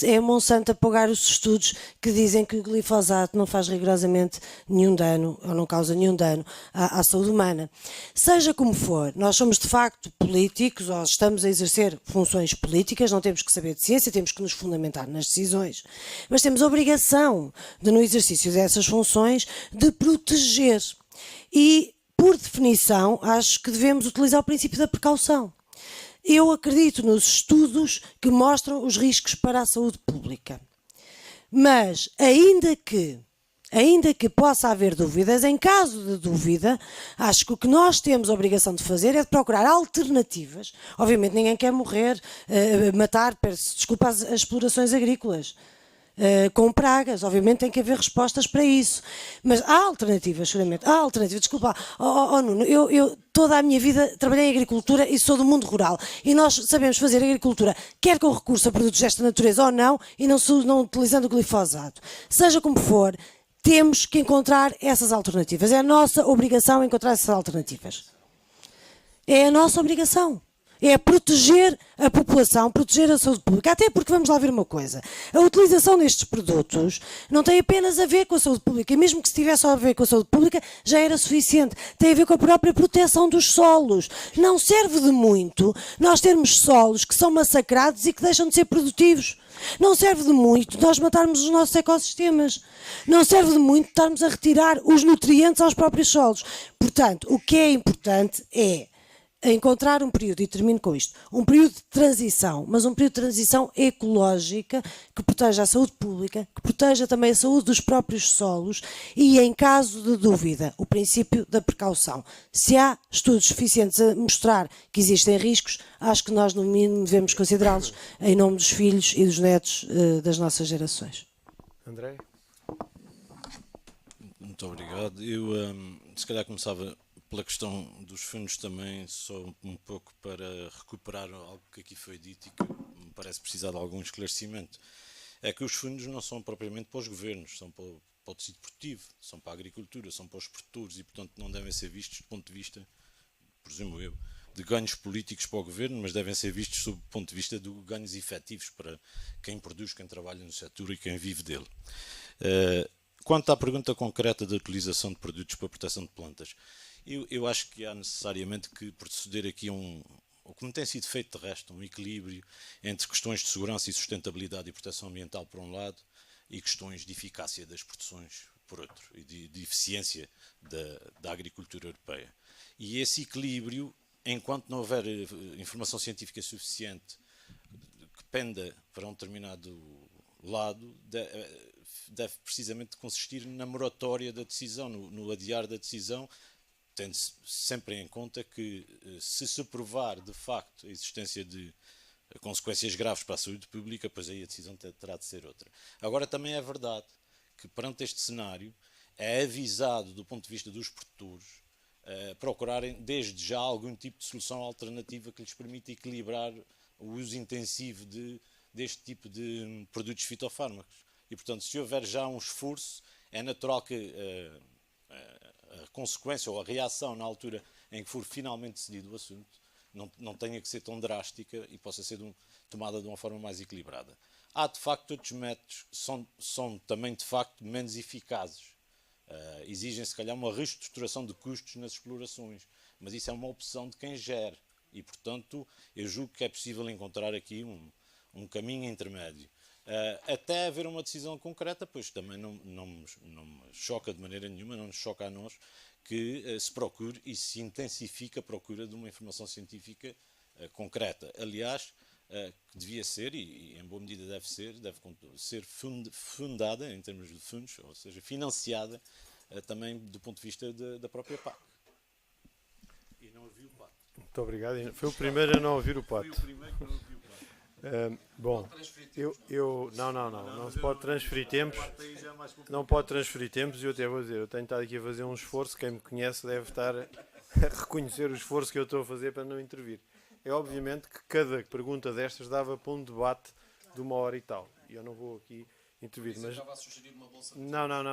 é a Monsanto a pagar os estudos que dizem que o glifosato não faz rigorosamente nenhum dano, ou não causa nenhum dano à saúde humana. Seja como for, nós somos de facto políticos, ou estamos a exercer funções políticas, não temos que saber de ciência, temos que nos fundamentar nas decisões, mas temos a obrigação de, no exercício dessas funções, de proteger. E, por definição, acho que devemos utilizar o princípio da precaução. Eu acredito nos estudos que mostram os riscos para a saúde pública. Mas, ainda que possa haver dúvidas, em caso de dúvida, acho que o que nós temos a obrigação de fazer é de procurar alternativas. Obviamente ninguém quer morrer, matar, desculpa, as explorações agrícolas. Com pragas, obviamente tem que haver respostas para isso, mas há alternativas, seguramente, há alternativas, desculpa, Nuno, eu toda a minha vida trabalhei em agricultura e sou do mundo rural, e nós sabemos fazer agricultura, quer com recurso a produtos desta natureza ou não, e não utilizando o glifosato, seja como for, temos que encontrar essas alternativas, é a nossa obrigação encontrar essas alternativas, é a nossa obrigação. É proteger a população, proteger a saúde pública. Até porque, vamos lá ver uma coisa, a utilização destes produtos não tem apenas a ver com a saúde pública, e mesmo que se tivesse a ver com a saúde pública, já era suficiente. Tem a ver com a própria proteção dos solos. Não serve de muito nós termos solos que são massacrados e que deixam de ser produtivos. Não serve de muito nós matarmos os nossos ecossistemas. Não serve de muito estarmos a retirar os nutrientes aos próprios solos. Portanto, o que é importante é encontrar um período, e termino com isto, um período de transição, mas um período de transição ecológica que proteja a saúde pública, que proteja também a saúde dos próprios solos e, em caso de dúvida, o princípio da precaução. Se há estudos suficientes a mostrar que existem riscos, acho que nós, no mínimo, devemos considerá-los em nome dos filhos e dos netos das nossas gerações. André? Muito obrigado. Eu se calhar começava pela questão dos fundos também, só um pouco para recuperar algo que aqui foi dito e que me parece precisar de algum esclarecimento. É que os fundos não são propriamente para os governos, são para o tecido produtivo, são para a agricultura, são para os produtores e, portanto, não devem ser vistos do ponto de vista, presumo eu, de ganhos políticos para o governo, mas devem ser vistos sob o ponto de vista de ganhos efetivos para quem produz, quem trabalha no setor e quem vive dele. Quanto à pergunta concreta da utilização de produtos para a proteção de plantas, eu acho que há necessariamente que proceder aqui a o que não tem sido feito de resto, um equilíbrio entre questões de segurança e sustentabilidade e proteção ambiental por um lado e questões de eficácia das produções por outro e de eficiência da agricultura europeia. E esse equilíbrio, enquanto não houver informação científica suficiente que penda para um determinado lado, deve precisamente consistir na moratória da decisão, no adiar da decisão, tendo sempre em conta que, se provar de facto a existência de consequências graves para a saúde pública, pois aí a decisão terá de ser outra. Agora, também é verdade que, perante este cenário, é avisado do ponto de vista dos produtores procurarem desde já algum tipo de solução alternativa que lhes permita equilibrar o uso intensivo deste tipo de produtos fitofármacos. E, portanto, se houver já um esforço, é natural que a consequência ou a reação na altura em que for finalmente decidido o assunto não tenha que ser tão drástica e possa ser tomada de uma forma mais equilibrada. Há, de facto, outros métodos que são também, de facto, menos eficazes. Exigem, se calhar, uma reestruturação de custos nas explorações, mas isso é uma opção de quem gere e, portanto, eu julgo que é possível encontrar aqui um caminho intermédio. Até haver uma decisão concreta, pois também não me choca de maneira nenhuma, não nos choca a nós, que se procure e se intensifique a procura de uma informação científica concreta. Aliás, que devia ser, e em boa medida deve ser fundada em termos de fundos, ou seja, financiada também do ponto de vista da própria PAC. E não ouvi o pato. Muito obrigado. Foi o primeiro a não ouvir o pato. Foi o primeiro que não ouvi o pato. Bom, não se pode transferir tempos. Não pode transferir tempos e eu até vou dizer, eu tenho estado aqui a fazer um esforço, quem me conhece deve estar a reconhecer o esforço que eu estou a fazer para não intervir. É obviamente que cada pergunta destas dava para um debate de 1 hora e tal. E eu não vou aqui intervir. Mas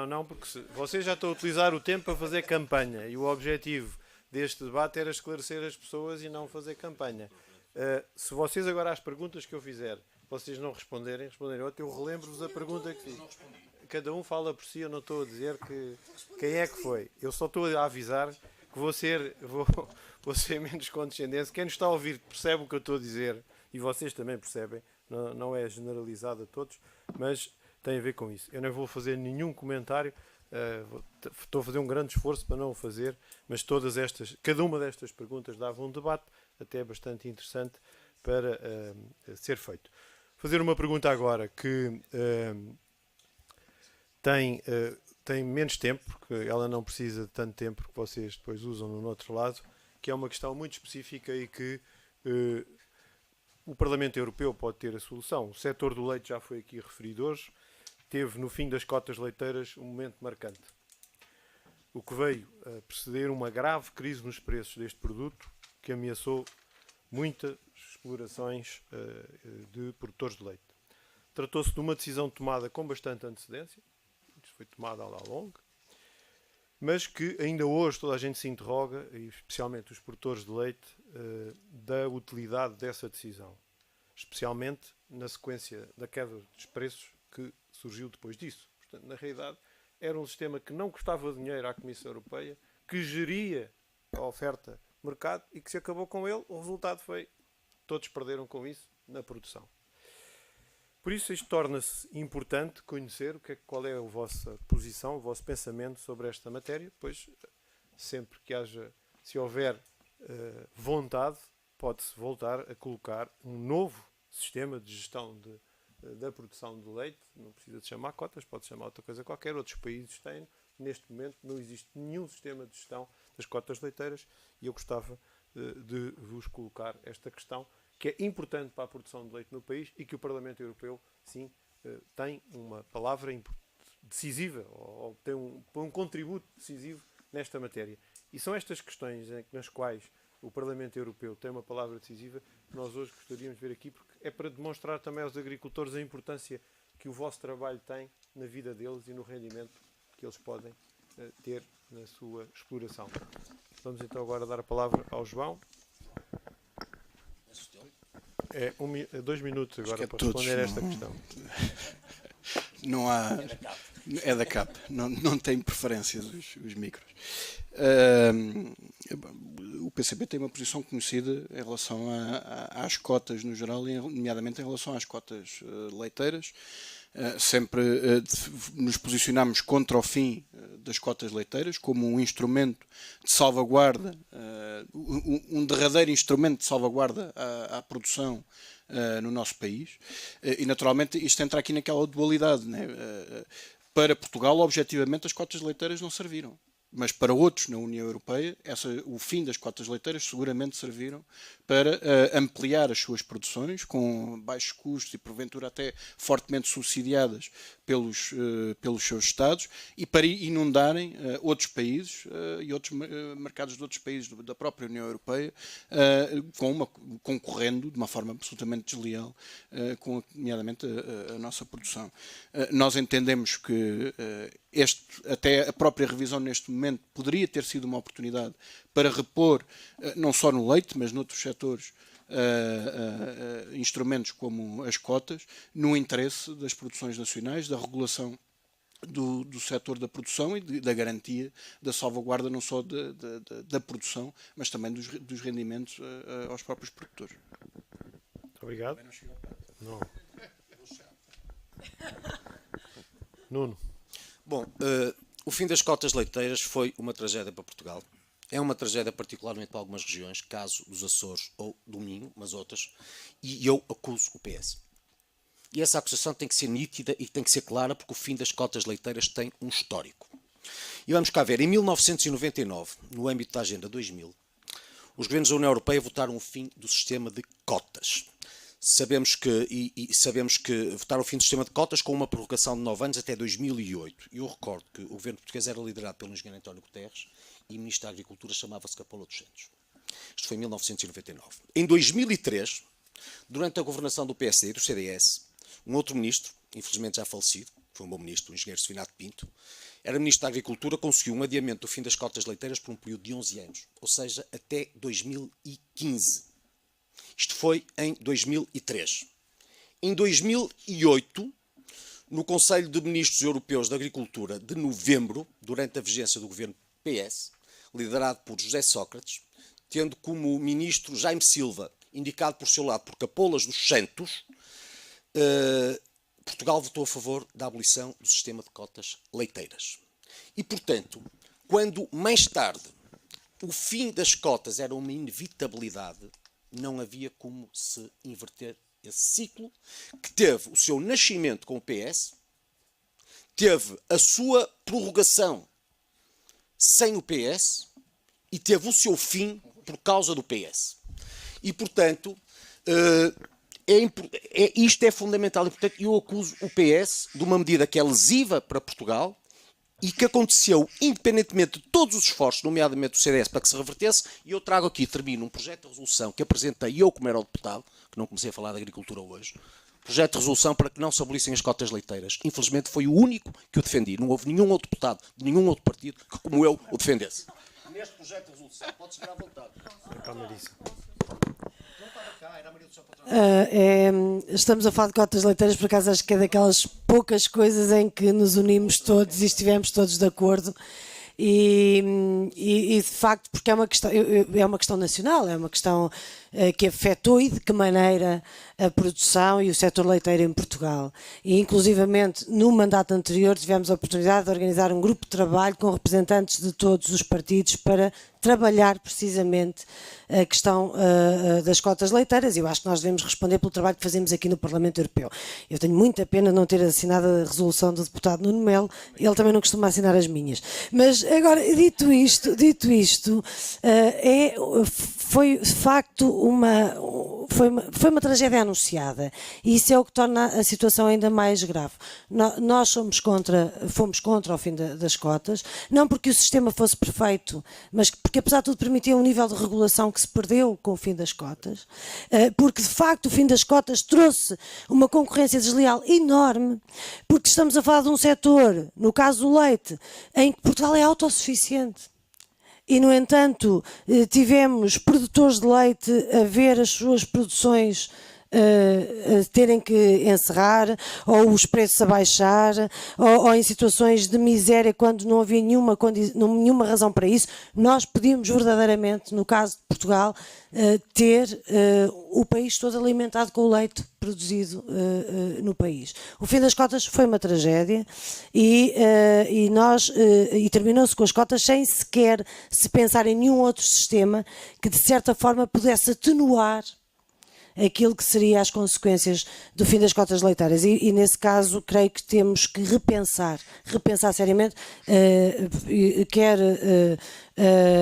não, porque vocês já estão a utilizar o tempo para fazer campanha e o objetivo deste debate era esclarecer as pessoas e não fazer campanha. Se vocês agora às perguntas que eu fizer, vocês não responderem outra, eu relembro-vos a pergunta que fiz. Cada um fala por si, eu não estou a dizer quem é que foi. Eu só estou a avisar que vou ser menos condescendente. Quem nos está a ouvir percebe o que eu estou a dizer e vocês também percebem. Não é generalizado a todos, mas tem a ver com isso. Eu não vou fazer nenhum comentário. Estou a fazer um grande esforço para não o fazer, mas cada uma destas perguntas dava um debate até bastante interessante para ser feito. Fazer uma pergunta agora que tem menos tempo, porque ela não precisa de tanto tempo que vocês depois usam no outro lado, que é uma questão muito específica e que o Parlamento Europeu pode ter a solução. O setor do leite já foi aqui referido hoje, teve no fim das cotas leiteiras um momento marcante. O que veio a preceder uma grave crise nos preços deste produto, que ameaçou muitas explorações de produtores de leite. Tratou-se de uma decisão tomada com bastante antecedência, isto foi tomada ao longo, mas que ainda hoje toda a gente se interroga, e especialmente os produtores de leite, da utilidade dessa decisão, especialmente na sequência da queda dos preços que surgiu depois disso. Portanto, na realidade, era um sistema que não custava dinheiro à Comissão Europeia, que geria a oferta do mercado e que se acabou com ele. O resultado foi, todos perderam com isso na produção. Por isso, isto torna-se importante conhecer qual é a vossa posição, o vosso pensamento sobre esta matéria, pois sempre que se houver vontade, pode-se voltar a colocar um novo sistema de gestão da produção de leite. Não precisa de chamar cotas, pode chamar outra coisa qualquer. Outros países têm. Neste momento não existe nenhum sistema de gestão das cotas leiteiras e eu gostava de vos colocar esta questão, que é importante para a produção de leite no país e que o Parlamento Europeu, sim, tem uma palavra decisiva, ou tem um contributo decisivo nesta matéria. E são estas questões nas quais o Parlamento Europeu tem uma palavra decisiva que nós hoje gostaríamos de ver aqui, porque é para demonstrar também aos agricultores a importância que o vosso trabalho tem na vida deles e no rendimento que eles podem ter na sua exploração. Vamos então agora dar a palavra ao João. 2 minutos agora para responder a esta questão. Não há... É da CAP, não tem preferências os micros. O PCP tem uma posição conhecida em relação às cotas no geral, e nomeadamente em relação às cotas leiteiras. Sempre nos posicionamos contra o fim das cotas leiteiras como um instrumento de salvaguarda, um derradeiro instrumento de salvaguarda à produção no nosso país. E naturalmente isto entra aqui naquela dualidade, né? Para Portugal, objetivamente, as cotas leiteiras não serviram. Mas para outros na União Europeia, o fim das cotas leiteiras seguramente serviram para ampliar as suas produções com baixos custos e porventura até fortemente subsidiadas pelos seus Estados, e para inundarem outros países e outros mercados de outros países da própria União Europeia, concorrendo de uma forma absolutamente desleal com, nomeadamente, a nossa produção. Nós entendemos que até a própria revisão neste momento poderia ter sido uma oportunidade para repor, não só no leite, mas noutros setores, instrumentos como as cotas, no interesse das produções nacionais, da regulação do setor da produção e da garantia da salvaguarda não só da produção, mas também dos rendimentos aos próprios produtores. Muito obrigado. Não. Nuno. Bom, o fim das cotas leiteiras foi uma tragédia para Portugal. É uma tragédia particularmente para algumas regiões, caso dos Açores ou do Minho, mas outras, e eu acuso o PS. E essa acusação tem que ser nítida e tem que ser clara, porque o fim das cotas leiteiras tem um histórico. E vamos cá ver, em 1999, no âmbito da Agenda 2000, os governos da União Europeia votaram o fim do sistema de cotas. Sabemos que votaram o fim do sistema de cotas com uma prorrogação de 9 anos até 2008. E eu recordo que o governo português era liderado pelo engenheiro António Guterres e o ministro da Agricultura chamava-se Capola dos Santos. Isto foi em 1999. Em 2003, durante a governação do PSD e do CDS, um outro ministro, infelizmente já falecido, foi um bom ministro, o engenheiro Sevinato Pinto, era ministro da Agricultura, conseguiu um adiamento do fim das cotas leiteiras por um período de 11 anos, ou seja, até 2015. Isto foi em 2003. Em 2008, no Conselho de Ministros Europeus da Agricultura de novembro, durante a vigência do governo PS, liderado por José Sócrates, tendo como ministro Jaime Silva, indicado por seu lado por Capolas dos Santos, Portugal votou a favor da abolição do sistema de cotas leiteiras. E, portanto, quando mais tarde o fim das cotas era uma inevitabilidade, não havia como se inverter esse ciclo, que teve o seu nascimento com o PS, teve a sua prorrogação sem o PS e teve o seu fim por causa do PS. E, portanto, isto é fundamental. E, portanto, eu acuso o PS de uma medida que é lesiva para Portugal e que aconteceu independentemente de todos os esforços, nomeadamente do CDS, para que se revertesse. E eu trago aqui, termino, um projeto de resolução que apresentei eu como eurodeputado, que não comecei a falar de agricultura hoje, projeto de resolução para que não se abolissem as cotas leiteiras. Infelizmente foi o único que eu defendi. Não houve nenhum outro deputado de nenhum outro partido que, como eu, o defendesse. Neste projeto de resolução, pode-se ficar à vontade. Estamos a falar de cotas leiteiras, por acaso acho que é daquelas poucas coisas em que nos unimos todos e estivemos todos de acordo. E de facto, porque é uma questão nacional, é uma questão que afetou e de que maneira a produção e o setor leiteiro em Portugal. E inclusivamente no mandato anterior tivemos a oportunidade de organizar um grupo de trabalho com representantes de todos os partidos para trabalhar precisamente a questão das cotas leiteiras. Eu acho que nós devemos responder pelo trabalho que fazemos aqui no Parlamento Europeu. Eu tenho muita pena não ter assinado a resolução do deputado Nuno Melo, ele também não costuma assinar as minhas. Mas agora, dito isto, foi de facto foi uma tragédia anunciada e isso é o que torna a situação ainda mais grave. Nós fomos contra o fim das cotas, não porque o sistema fosse perfeito, mas porque apesar de tudo permitia um nível de regulação que se perdeu com o fim das cotas, porque de facto o fim das cotas trouxe uma concorrência desleal enorme, porque estamos a falar de um setor, no caso do leite, em que Portugal é autossuficiente. E, no entanto, tivemos produtores de leite a ver as suas produções terem que encerrar, ou os preços a baixar, ou em situações de miséria quando não havia nenhuma razão para isso. Nós podíamos verdadeiramente, no caso de Portugal, ter o país todo alimentado com o leite produzido no país. O fim das cotas foi uma tragédia e terminou-se com as cotas sem sequer se pensar em nenhum outro sistema que de certa forma pudesse atenuar aquilo que seria as consequências do fim das cotas leiteiras e nesse caso creio que temos que repensar seriamente, quer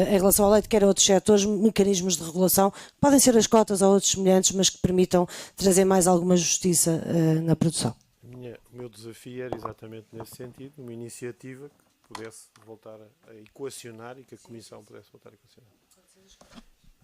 em relação ao leite, quer a outros setores, mecanismos de regulação, podem ser as cotas ou outros semelhantes, mas que permitam trazer mais alguma justiça na produção. O meu desafio era exatamente nesse sentido, uma iniciativa que pudesse voltar a equacionar e que a Comissão pudesse voltar a equacionar.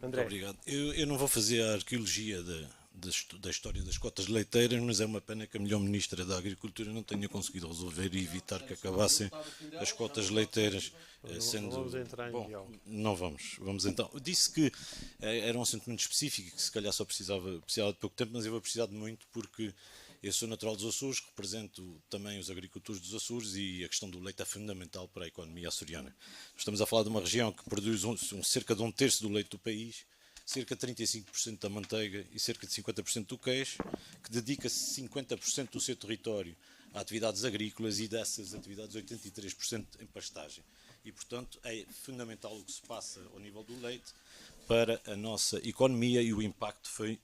André. Muito obrigado. Eu não vou fazer a arqueologia da história das cotas leiteiras, mas é uma pena que a melhor Ministra da Agricultura não tenha conseguido resolver e evitar que acabassem as cotas leiteiras sendo... Não vamos entrar em diálogo. Não vamos. Vamos então. Eu disse que era um assunto muito específico, que se calhar só precisava de pouco tempo, mas eu vou precisar de muito porque eu sou natural dos Açores, represento também os agricultores dos Açores e a questão do leite é fundamental para a economia açoriana. Estamos a falar de uma região que produz cerca de 1/3 do leite do país, cerca de 35% da manteiga e cerca de 50% do queijo, que dedica 50% do seu território a atividades agrícolas e dessas atividades 83% em pastagem. E, portanto, é fundamental o que se passa ao nível do leite para a nossa economia e o impacto foi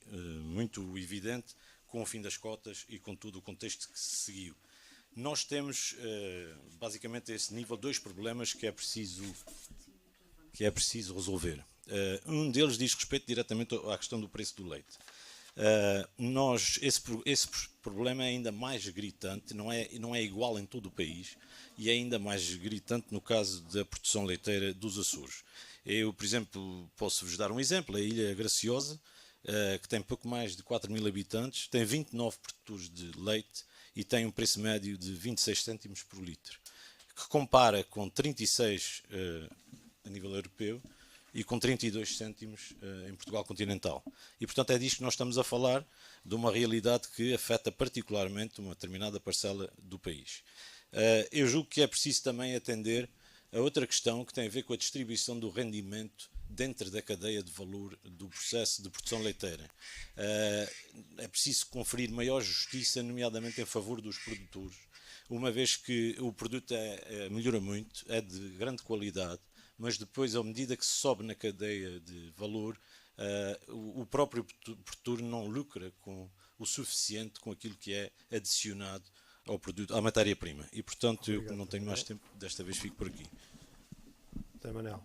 muito evidente com o fim das cotas e com todo o contexto que se seguiu. Nós temos, basicamente, a esse nível, dois problemas que é preciso resolver. Um deles diz respeito diretamente à questão do preço do leite. Esse problema é ainda mais gritante, não é igual em todo o país, e é ainda mais gritante no caso da produção leiteira dos Açores. Eu, por exemplo, posso-vos dar um exemplo, a Ilha Graciosa, que tem pouco mais de 4.000 habitantes, tem 29 produtores de leite e tem um preço médio de 26 cêntimos por litro, que compara com 36 a nível europeu e com 32 cêntimos em Portugal continental. E, portanto, é disto que nós estamos a falar, de uma realidade que afeta particularmente uma determinada parcela do país. Eu julgo que é preciso também atender a outra questão que tem a ver com a distribuição do rendimento dentro da cadeia de valor do processo de produção leiteira. É preciso conferir maior justiça, nomeadamente em favor dos produtores, uma vez que o produto melhora muito, é de grande qualidade, mas depois, à medida que se sobe na cadeia de valor, o próprio produtor não lucra com o suficiente com aquilo que é adicionado ao produto, à matéria-prima. E, portanto, eu não tenho mais tempo, desta vez fico por aqui. Manel.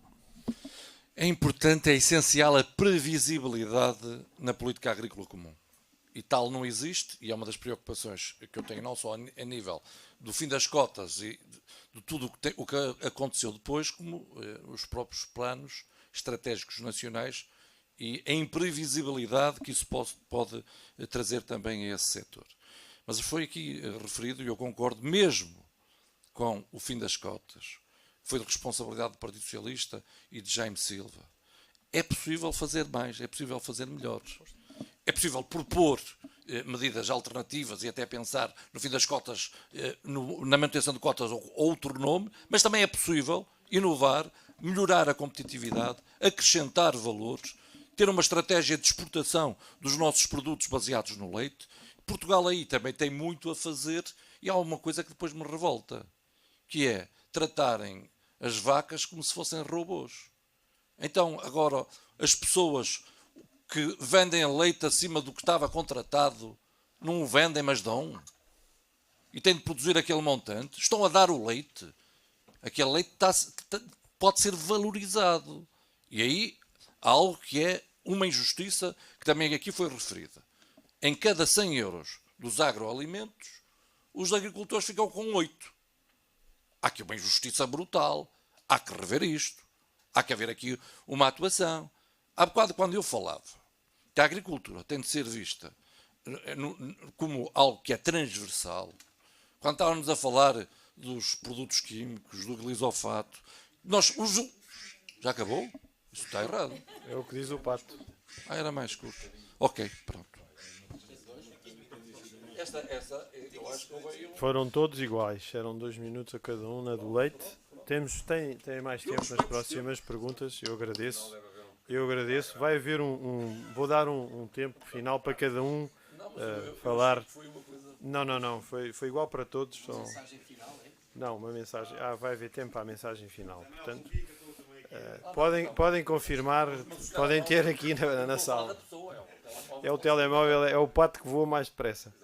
É importante, é essencial a previsibilidade na política agrícola comum. E tal não existe, e é uma das preocupações que eu tenho, não só a nível do fim das cotas e de tudo o que aconteceu depois, como os próprios planos estratégicos nacionais e a imprevisibilidade que isso pode trazer também a esse setor. Mas foi aqui referido, e eu concordo mesmo com o fim das cotas, foi de responsabilidade do Partido Socialista e de Jaime Silva. É possível fazer mais, é possível fazer melhor. É possível propor medidas alternativas e até pensar, no fim das cotas, na manutenção de cotas ou outro nome, mas também é possível inovar, melhorar a competitividade, acrescentar valores, ter uma estratégia de exportação dos nossos produtos baseados no leite. Portugal aí também tem muito a fazer e há uma coisa que depois me revolta, que é tratarem as vacas como se fossem robôs. Então, agora, as pessoas que vendem leite acima do que estava contratado, não o vendem, mas dão. E têm de produzir aquele montante. Estão a dar o leite. Aquele leite pode ser valorizado. E aí há algo que é uma injustiça que também aqui foi referida. Em cada 100 euros dos agroalimentos, os agricultores ficam com 8. Há aqui uma injustiça brutal. Há que rever isto. Há que haver aqui uma atuação. Há bocado, quando eu falava que a agricultura tem de ser vista como algo que é transversal, quando estávamos a falar dos produtos químicos, do glisofato, já acabou? Isso está errado. É o que diz o Pato. Era mais curto. Ok, pronto. Eu acho que Foram todos iguais, eram 2 minutos a cada um na do leite. Tem mais tempo nas próximas perguntas, eu agradeço. Vai haver vou dar um tempo final para cada um falar. Não, foi igual para todos. Uma mensagem final, é? Não, uma mensagem. Vai haver tempo para a mensagem final. Portanto, podem confirmar, podem ter aqui na sala. É o telemóvel, é o pato que voa mais depressa.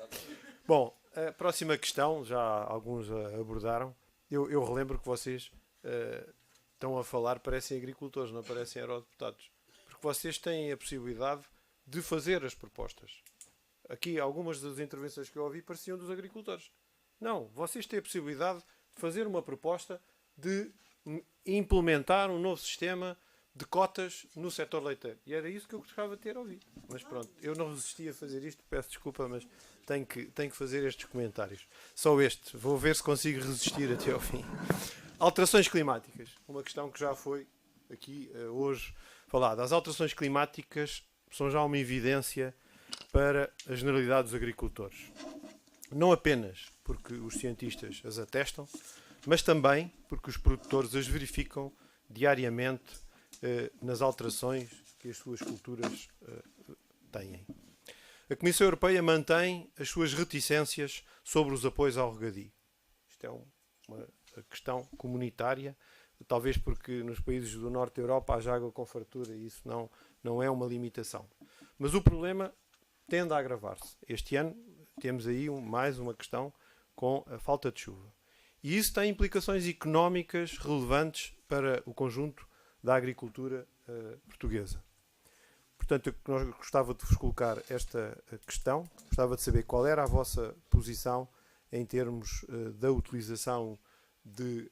Bom, a próxima questão, já alguns abordaram. Eu relembro que vocês estão a falar, parecem agricultores, não parecem eurodeputados. Porque vocês têm a possibilidade de fazer as propostas. Aqui, algumas das intervenções que eu ouvi pareciam dos agricultores. Não, vocês têm a possibilidade de fazer uma proposta de implementar um novo sistema de cotas no setor leiteiro. E era isso que eu gostava de ter ouvido. Mas pronto, eu não resisti a fazer isto, peço desculpa, mas tenho que fazer estes comentários. Só este, vou ver se consigo resistir até ao fim. Alterações climáticas, uma questão que já foi aqui hoje falada. As alterações climáticas são já uma evidência para a generalidade dos agricultores. Não apenas porque os cientistas as atestam, mas também porque os produtores as verificam diariamente nas alterações que as suas culturas têm. A Comissão Europeia mantém as suas reticências sobre os apoios ao regadio. Isto é uma questão comunitária, talvez porque nos países do norte da Europa haja água com fartura e isso não é uma limitação. Mas o problema tende a agravar-se. Este ano temos aí mais uma questão com a falta de chuva. E isso tem implicações económicas relevantes para o conjunto da agricultura portuguesa. Portanto, nós gostava de vos colocar esta questão, gostava de saber qual era a vossa posição em termos da utilização de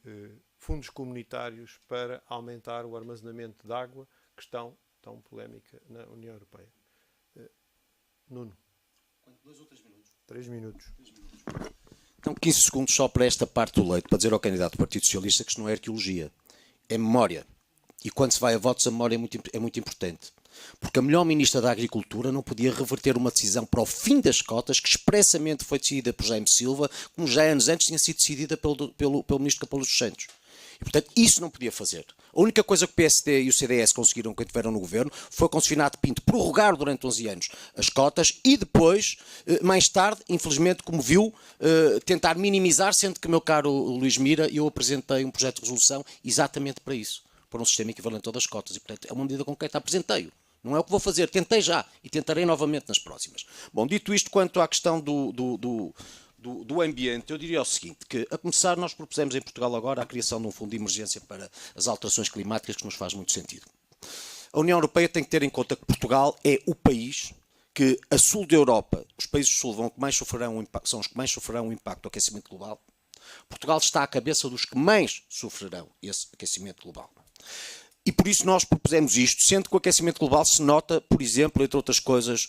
fundos comunitários para aumentar o armazenamento de água, questão tão polémica na União Europeia. Nuno. 2 ou 3 minutos? 3 minutos. Então, 15 segundos só para esta parte do leite, para dizer ao candidato do Partido Socialista que isto não é arqueologia, é memória. E quando se vai a votos, a memória é muito importante. Porque a melhor Ministra da Agricultura não podia reverter uma decisão para o fim das cotas que expressamente foi decidida por Jaime Silva, como já anos antes tinha sido decidida pelo Ministro Capelo dos Santos. E, portanto, isso não podia fazer. A única coisa que o PSD e o CDS conseguiram quando estiveram no governo foi com o Sr. Pinto prorrogar durante 11 anos as cotas e depois, mais tarde, infelizmente, como viu, tentar minimizar, sendo que, meu caro Luís Mira, eu apresentei um projeto de resolução exatamente para isso, para um sistema equivalente a todas as cotas. E, portanto, é uma medida concreta, apresentei-o. Não é o que vou fazer, tentei já e tentarei novamente nas próximas. Bom, dito isto, quanto à questão do ambiente, eu diria o seguinte, que a começar nós propusemos em Portugal agora a criação de um fundo de emergência para as alterações climáticas que nos faz muito sentido. A União Europeia tem que ter em conta que Portugal é o país que, a sul da Europa, os países do sul são os que mais sofrerão o impacto do aquecimento global. Portugal está à cabeça dos que mais sofrerão esse aquecimento global. E por isso nós propusemos isto, sendo que o aquecimento global se nota, por exemplo, entre outras coisas,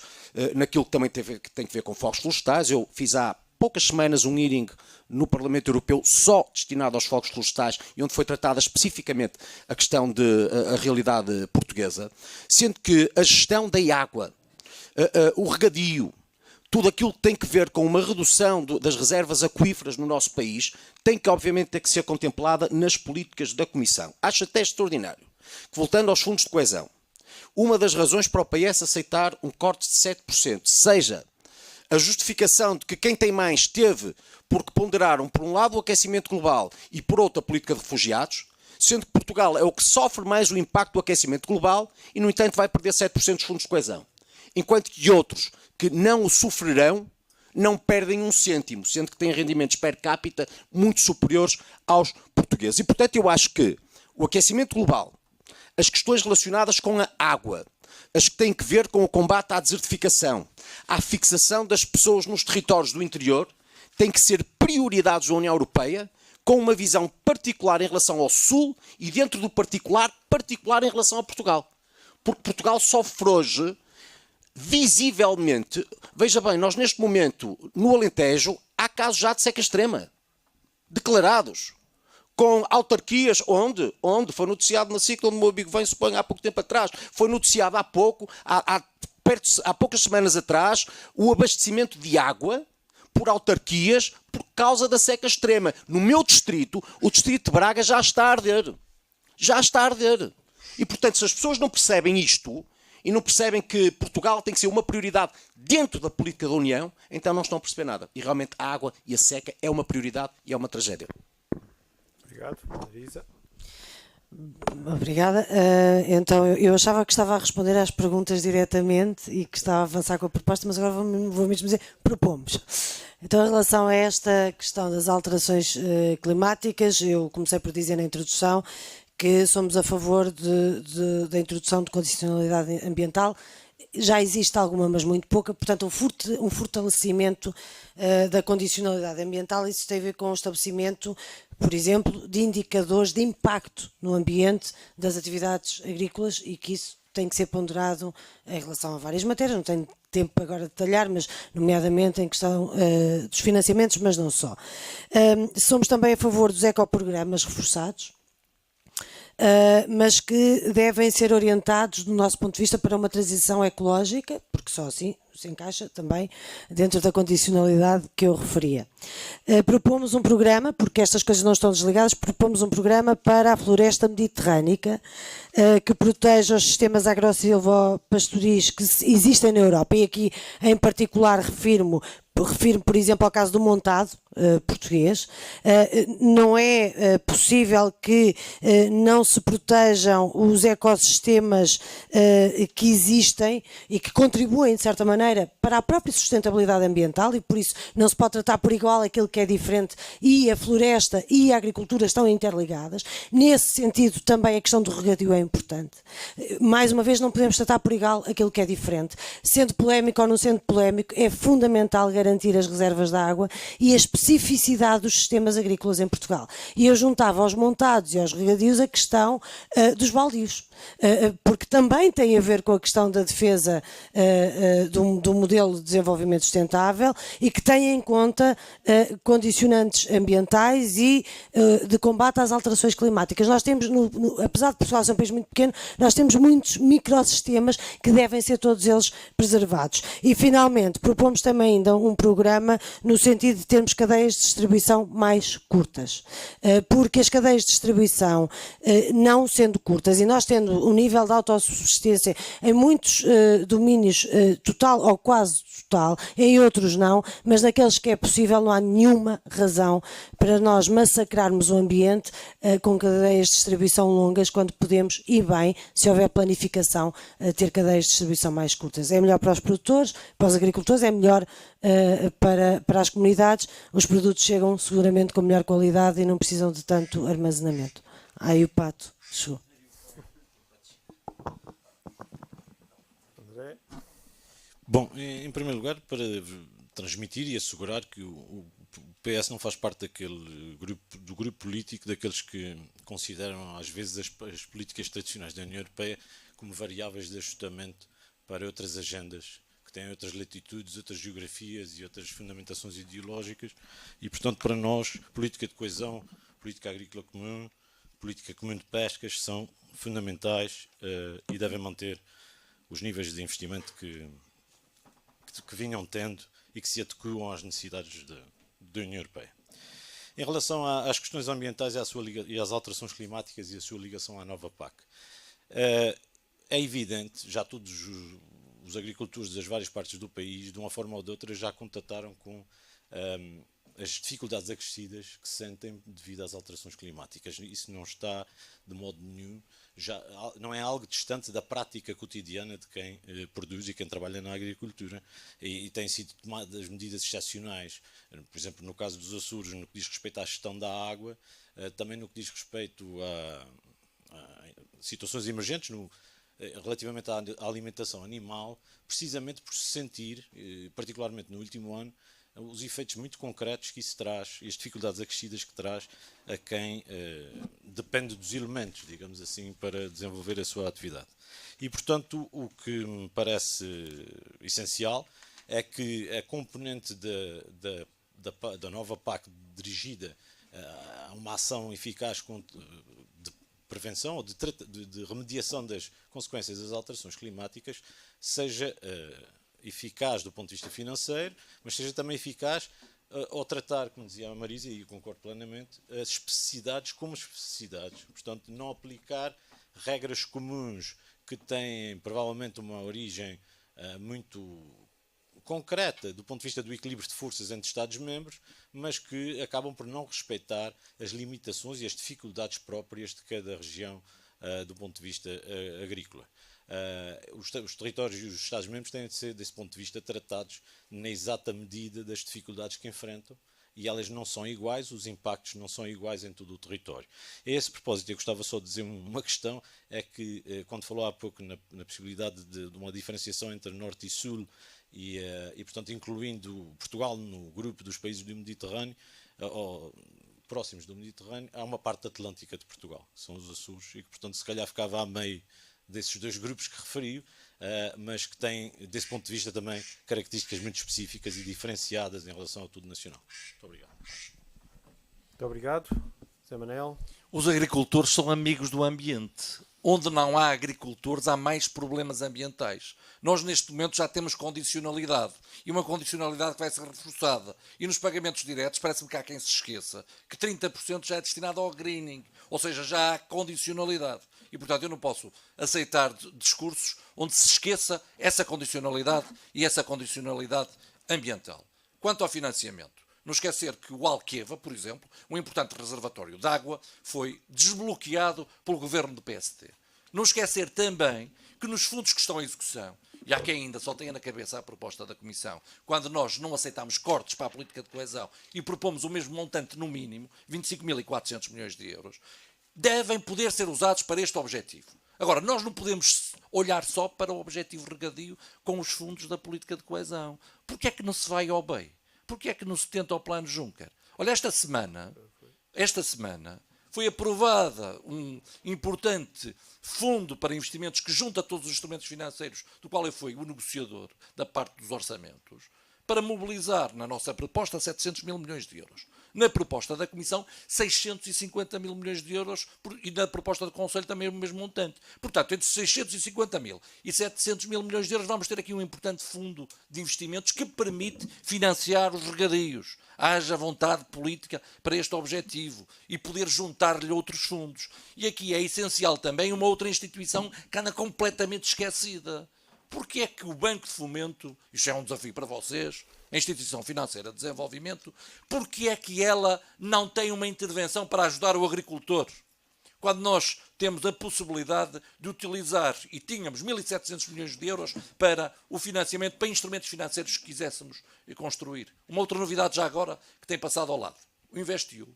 naquilo que também tem que ver com fogos florestais. Eu fiz há poucas semanas um hearing no Parlamento Europeu só destinado aos fogos florestais e onde foi tratada especificamente a questão da realidade portuguesa, sendo que a gestão da água, o regadio, tudo aquilo que tem que ver com uma redução das reservas aquíferas no nosso país tem que, obviamente, ter que ser contemplada nas políticas da Comissão. Acho até extraordinário que, voltando aos fundos de coesão, uma das razões para o PS aceitar um corte de 7% seja a justificação de que quem tem mais teve porque ponderaram, por um lado, o aquecimento global e, por outro, a política de refugiados, sendo que Portugal é o que sofre mais o impacto do aquecimento global e, no entanto, vai perder 7% dos fundos de coesão. Enquanto que outros que não o sofrerão não perdem um cêntimo, sendo que têm rendimentos per capita muito superiores aos portugueses. E, portanto, eu acho que o aquecimento global, as questões relacionadas com a água, as que têm que ver com o combate à desertificação, à fixação das pessoas nos territórios do interior, têm que ser prioridades da União Europeia, com uma visão particular em relação ao Sul e, dentro do particular em relação a Portugal. Porque Portugal sofre hoje, visivelmente, veja bem, nós neste momento, no Alentejo, há casos já de seca extrema, declarados, com autarquias, onde foi noticiado na SIC, onde o meu amigo vem, suponho, há pouco tempo atrás, foi noticiado há poucas semanas atrás, o abastecimento de água por autarquias por causa da seca extrema. No meu distrito, o distrito de Braga já está a arder. Já está a arder. E, portanto, se as pessoas não percebem isto e não percebem que Portugal tem que ser uma prioridade dentro da política da União, então não estão a perceber nada. E realmente a água e a seca é uma prioridade e é uma tragédia. Obrigado. Marisa. Obrigada. Então, eu achava que estava a responder às perguntas diretamente e que estava a avançar com a proposta, mas agora vou mesmo dizer, propomos. Então, em relação a esta questão das alterações climáticas, eu comecei por dizer na introdução que somos a favor da introdução de condicionalidade ambiental. Já existe alguma, mas muito pouca, portanto um fortalecimento da condicionalidade ambiental. Isso tem a ver com o estabelecimento, por exemplo, de indicadores de impacto no ambiente das atividades agrícolas, e que isso tem que ser ponderado em relação a várias matérias. Não tenho tempo agora de detalhar, mas nomeadamente em questão dos financiamentos, mas não só. Somos também a favor dos ecoprogramas reforçados, mas que devem ser orientados, do nosso ponto de vista, para uma transição ecológica, porque só assim se encaixa também dentro da condicionalidade que eu referia. Propomos um programa, porque estas coisas não estão desligadas, propomos um programa para a floresta mediterrânica que proteja os sistemas agrosilvopastoris que existem na Europa, e aqui em particular refiro, por exemplo, ao caso do montado português. Não é possível que não se protejam os ecossistemas que existem e que contribuem, de certa maneira, para a própria sustentabilidade ambiental, e por isso não se pode tratar por igual aquilo que é diferente, e a floresta e a agricultura estão interligadas. Nesse sentido, também a questão do regadio é importante. Mais uma vez, não podemos tratar por igual aquilo que é diferente. Sendo polémico ou não sendo polémico, é fundamental garantir as reservas de água e a especificidade dos sistemas agrícolas em Portugal. E eu juntava aos montados e aos regadios a questão dos baldios, porque também tem a ver com a questão da defesa do modelo de desenvolvimento sustentável, e que tem em conta condicionantes ambientais e de combate às alterações climáticas. Nós temos, apesar de Portugal ser um país muito pequeno, nós temos muitos microsistemas que devem ser todos eles preservados. E, finalmente, propomos também ainda um programa no sentido de termos cadeias de distribuição mais curtas, porque as cadeias de distribuição, não sendo curtas, e nós tendo um nível de autossubsistência em muitos domínios total ou quase total, em outros não, mas naqueles que é possível não há nenhuma razão para nós massacrarmos o ambiente com cadeias de distribuição longas, quando podemos, e bem, se houver planificação, ter cadeias de distribuição mais curtas. É melhor para os produtores, para os agricultores, é melhor para as comunidades. Os produtos chegam seguramente com melhor qualidade e não precisam de tanto armazenamento. Aí o pato chegou. Bom, em primeiro lugar, para transmitir e assegurar que o PS não faz parte do grupo político daqueles que consideram às vezes as políticas tradicionais da União Europeia como variáveis de ajustamento para outras agendas que têm outras latitudes, outras geografias e outras fundamentações ideológicas, e portanto para nós política de coesão, política agrícola comum, política comum de pescas são fundamentais e devem manter os níveis de investimento que vinham tendo e que se adequam às necessidades da União Europeia. Em relação às questões ambientais e às alterações climáticas e a sua ligação à nova PAC, é evidente, já todos os agricultores das várias partes do país, de uma forma ou de outra, já contataram com as dificuldades acrescidas que sentem devido às alterações climáticas. Isso não está, de modo nenhum, não é algo distante da prática cotidiana de quem produz e quem trabalha na agricultura, e têm sido tomadas medidas excepcionais, por exemplo, no caso dos Açores, no que diz respeito à gestão da água, também no que diz respeito a situações emergentes, relativamente à alimentação animal, precisamente por se sentir, particularmente no último ano, os efeitos muito concretos que isso traz e as dificuldades acrescidas que traz a quem depende dos elementos, digamos assim, para desenvolver a sua atividade. E, portanto, o que me parece essencial é que a componente da nova PAC dirigida a uma ação eficaz de prevenção ou de remediação das consequências das alterações climáticas seja eficaz do ponto de vista financeiro, mas seja também eficaz ao tratar, como dizia a Marisa, e eu concordo plenamente, as especificidades como especificidades. Portanto, não aplicar regras comuns que têm provavelmente uma origem muito concreta do ponto de vista do equilíbrio de forças entre Estados-membros, mas que acabam por não respeitar as limitações e as dificuldades próprias de cada região do ponto de vista agrícola. Os territórios e os Estados-membros têm de ser, desse ponto de vista, tratados na exata medida das dificuldades que enfrentam, e elas não são iguais, os impactos não são iguais em todo o território. A esse propósito, eu gostava só de dizer uma questão, é que, quando falou há pouco na possibilidade de uma diferenciação entre Norte e Sul, e portanto, incluindo Portugal no grupo dos países do Mediterrâneo, ou próximos do Mediterrâneo, há uma parte atlântica de Portugal, que são os Açores, e que, portanto, se calhar ficava a meio desses dois grupos que referiu, mas que têm, desse ponto de vista, também características muito específicas e diferenciadas em relação ao tudo nacional. Muito obrigado. Muito obrigado. Zé Manel. Os agricultores são amigos do ambiente. Onde não há agricultores, há mais problemas ambientais. Nós, neste momento, já temos condicionalidade. E uma condicionalidade que vai ser reforçada. E nos pagamentos diretos, parece-me que há quem se esqueça que 30% já é destinado ao greening. Ou seja, já há condicionalidade. E, portanto, eu não posso aceitar discursos onde se esqueça essa condicionalidade e essa condicionalidade ambiental. Quanto ao financiamento, não esquecer que o Alqueva, por exemplo, um importante reservatório de água, foi desbloqueado pelo governo do PSD. Não esquecer também que nos fundos que estão em execução, e há quem ainda só tenha na cabeça a proposta da Comissão, quando nós não aceitámos cortes para a política de coesão e propomos o mesmo montante no mínimo, 25.400 milhões de euros, devem poder ser usados para este objetivo. Agora, nós não podemos olhar só para o objetivo regadio com os fundos da política de coesão. Porquê é que não se vai ao BEI? Porquê é que não se tenta ao plano Juncker? Olha, esta semana foi aprovada um importante fundo para investimentos que junta todos os instrumentos financeiros, do qual eu fui o negociador da parte dos orçamentos, para mobilizar, na nossa proposta, 700 mil milhões de euros. Na proposta da Comissão, 650 mil milhões de euros e na proposta do Conselho também o mesmo montante. Portanto, entre 650 mil e 700 mil milhões de euros vamos ter aqui um importante fundo de investimentos que permite financiar os regadios. Haja vontade política para este objetivo e poder juntar-lhe outros fundos. E aqui é essencial também uma outra instituição que anda completamente esquecida. Porque é que o Banco de Fomento, isto é um desafio para vocês, a Instituição Financeira de Desenvolvimento, porque é que ela não tem uma intervenção para ajudar o agricultor? Quando nós temos a possibilidade de utilizar, e tínhamos 1.700 milhões de euros para o financiamento, para instrumentos financeiros que quiséssemos construir. Uma outra novidade já agora que tem passado ao lado. O InvestEU,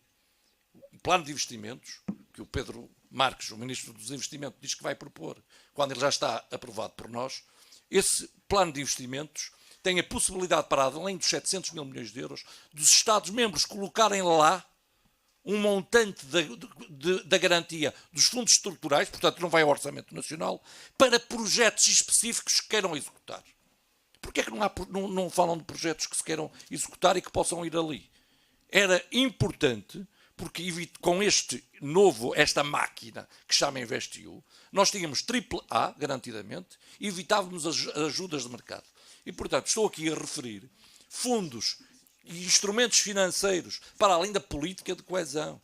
o plano de investimentos, que o Pedro Marques, o Ministro dos Investimentos, diz que vai propor, quando ele já está aprovado por nós, esse plano de investimentos tem a possibilidade, para além dos 700 mil milhões de euros, dos Estados-membros colocarem lá um montante da garantia dos fundos estruturais, portanto não vai ao Orçamento Nacional, para projetos específicos que queiram executar. Porquê é que não falam de projetos que se queiram executar e que possam ir ali? Era importante, porque com esta máquina que chama InvestEU, nós tínhamos AAA, garantidamente, e evitávamos as ajudas de mercado. E, portanto, estou aqui a referir fundos e instrumentos financeiros para além da política de coesão.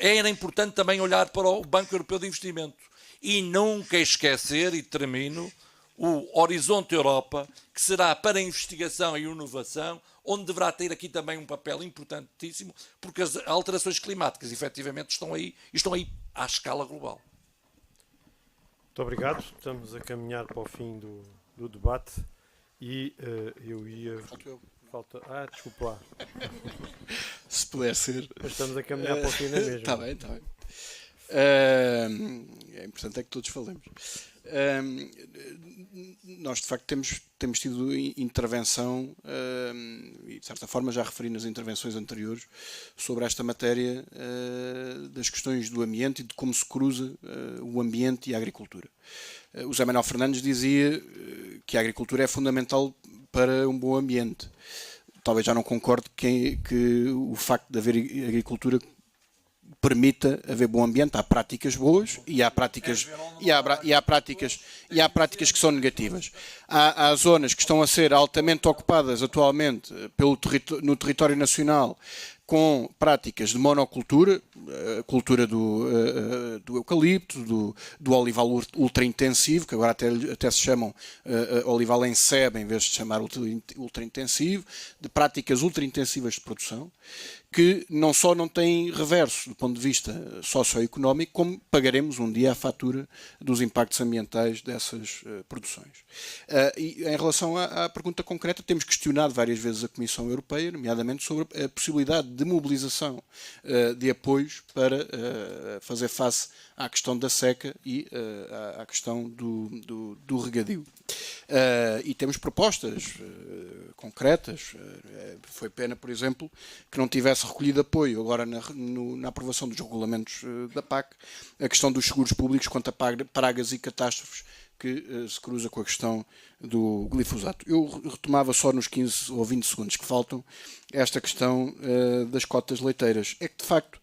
Era importante também olhar para o Banco Europeu de Investimento. E nunca esquecer, e termino, o Horizonte Europa, que será para a investigação e inovação, onde deverá ter aqui também um papel importantíssimo, porque as alterações climáticas, efetivamente, estão aí à escala global. Muito obrigado. Estamos a caminhar para o fim do debate e eu ia... desculpa lá. Se puder ser. Mas estamos a caminhar para o fim da mesma. Está bem, está bem. É importante é que todos falemos. Nós, de facto, temos tido intervenção, e de certa forma já referi nas intervenções anteriores, sobre esta matéria das questões do ambiente e de como se cruza o ambiente e a agricultura. O José Manuel Fernandes dizia que a agricultura é fundamental para um bom ambiente. Talvez já não concorde que o facto de haver agricultura permita haver bom ambiente. Há práticas boas e há práticas que são negativas. Há zonas que estão a ser altamente ocupadas atualmente no território nacional com práticas de monocultura, a cultura do eucalipto, do olival ultra-intensivo, que agora até se chamam olival em sebe em vez de chamar ultra-intensivo, de práticas ultra-intensivas de produção, que não só não têm reverso do ponto de vista socioeconómico, como pagaremos um dia a fatura dos impactos ambientais dessas produções. E em relação à pergunta concreta, temos questionado várias vezes a Comissão Europeia, nomeadamente sobre a possibilidade de mobilização de apoios para fazer face à questão da seca e à questão do regadio. E temos propostas concretas. Foi pena, por exemplo, que não tivesse recolhido apoio agora na aprovação dos regulamentos da PAC a questão dos seguros públicos contra pragas e catástrofes, que se cruza com a questão do glifosato. Eu retomava só nos 15 ou 20 segundos que faltam esta questão das cotas leiteiras. É que, de facto,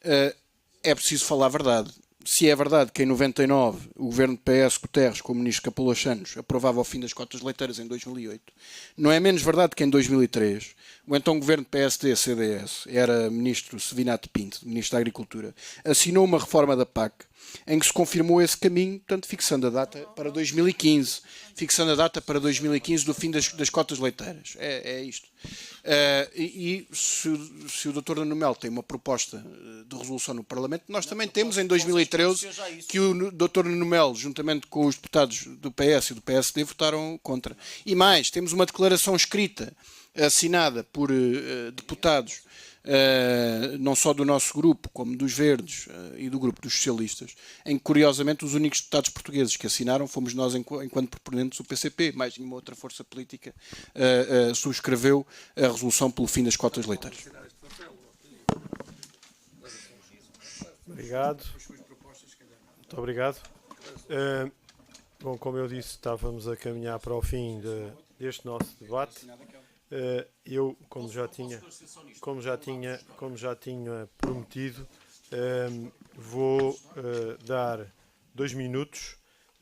é preciso falar a verdade. Se é verdade que em 99 o governo de PS Guterres, com o ministro Capolas Santos, aprovava o fim das cotas leiteiras em 2008, não é menos verdade que em 2003 o então governo de PSD-CDS, era ministro Sevinato Pinto, ministro da Agricultura, assinou uma reforma da PAC em que se confirmou esse caminho, portanto, fixando a data para 2015. Fixando a data para 2015 do fim das cotas leiteiras. É isto. E se o Dr. Nuno Melo tem uma proposta de resolução no Parlamento, nós também temos em 2013 que o Dr. Nuno Melo, juntamente com os deputados do PS e do PSD, votaram contra. E mais, temos uma declaração escrita, assinada por deputados, não só do nosso grupo, como dos Verdes e do grupo dos Socialistas, em que, curiosamente, os únicos deputados portugueses que assinaram fomos nós, enquanto proponentes do PCP. Mais nenhuma outra força política subscreveu a resolução pelo fim das cotas leiteiras. Obrigado. Muito obrigado. Bom, como eu disse, estávamos a caminhar para o fim deste nosso debate. Eu, como já tinha prometido, vou dar 2 minutos,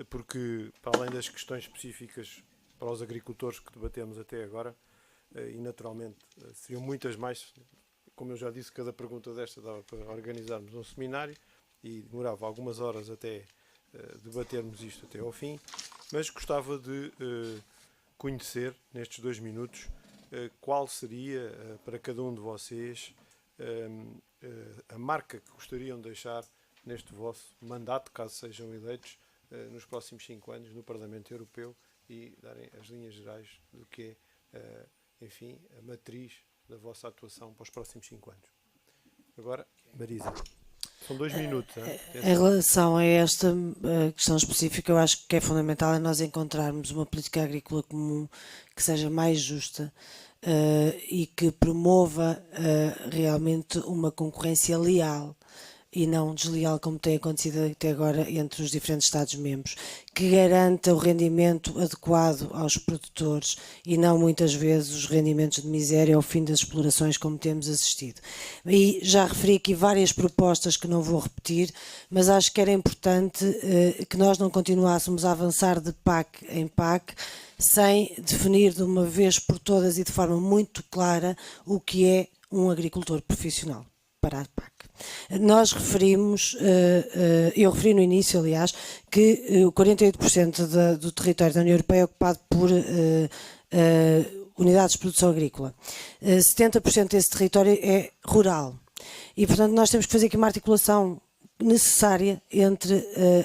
porque, para além das questões específicas para os agricultores que debatemos até agora, e naturalmente seriam muitas mais, como eu já disse, cada pergunta desta dava para organizarmos um seminário e demorava algumas horas até debatermos isto até ao fim, mas gostava de conhecer, nestes 2 minutos, qual seria para cada um de vocês a marca que gostariam de deixar neste vosso mandato, caso sejam eleitos, nos próximos 5 anos no Parlamento Europeu, e darem as linhas gerais do que é, enfim, a matriz da vossa atuação para os próximos 5 anos. Agora, Marisa. São 2 minutos. Em relação a esta questão específica, eu acho que é fundamental é nós encontrarmos uma política agrícola comum que seja mais justa e que promova realmente uma concorrência leal e não desleal, como tem acontecido até agora entre os diferentes Estados-membros, que garanta o rendimento adequado aos produtores e não muitas vezes os rendimentos de miséria ao fim das explorações, como temos assistido. E já referi aqui várias propostas que não vou repetir, mas acho que era importante que nós não continuássemos a avançar de PAC em PAC sem definir de uma vez por todas e de forma muito clara o que é um agricultor profissional para a PAC. Nós referimos, eu referi no início, aliás, que 48% do território da União Europeia é ocupado por unidades de produção agrícola. 70% desse território é rural. E, portanto, nós temos que fazer aqui uma articulação necessária entre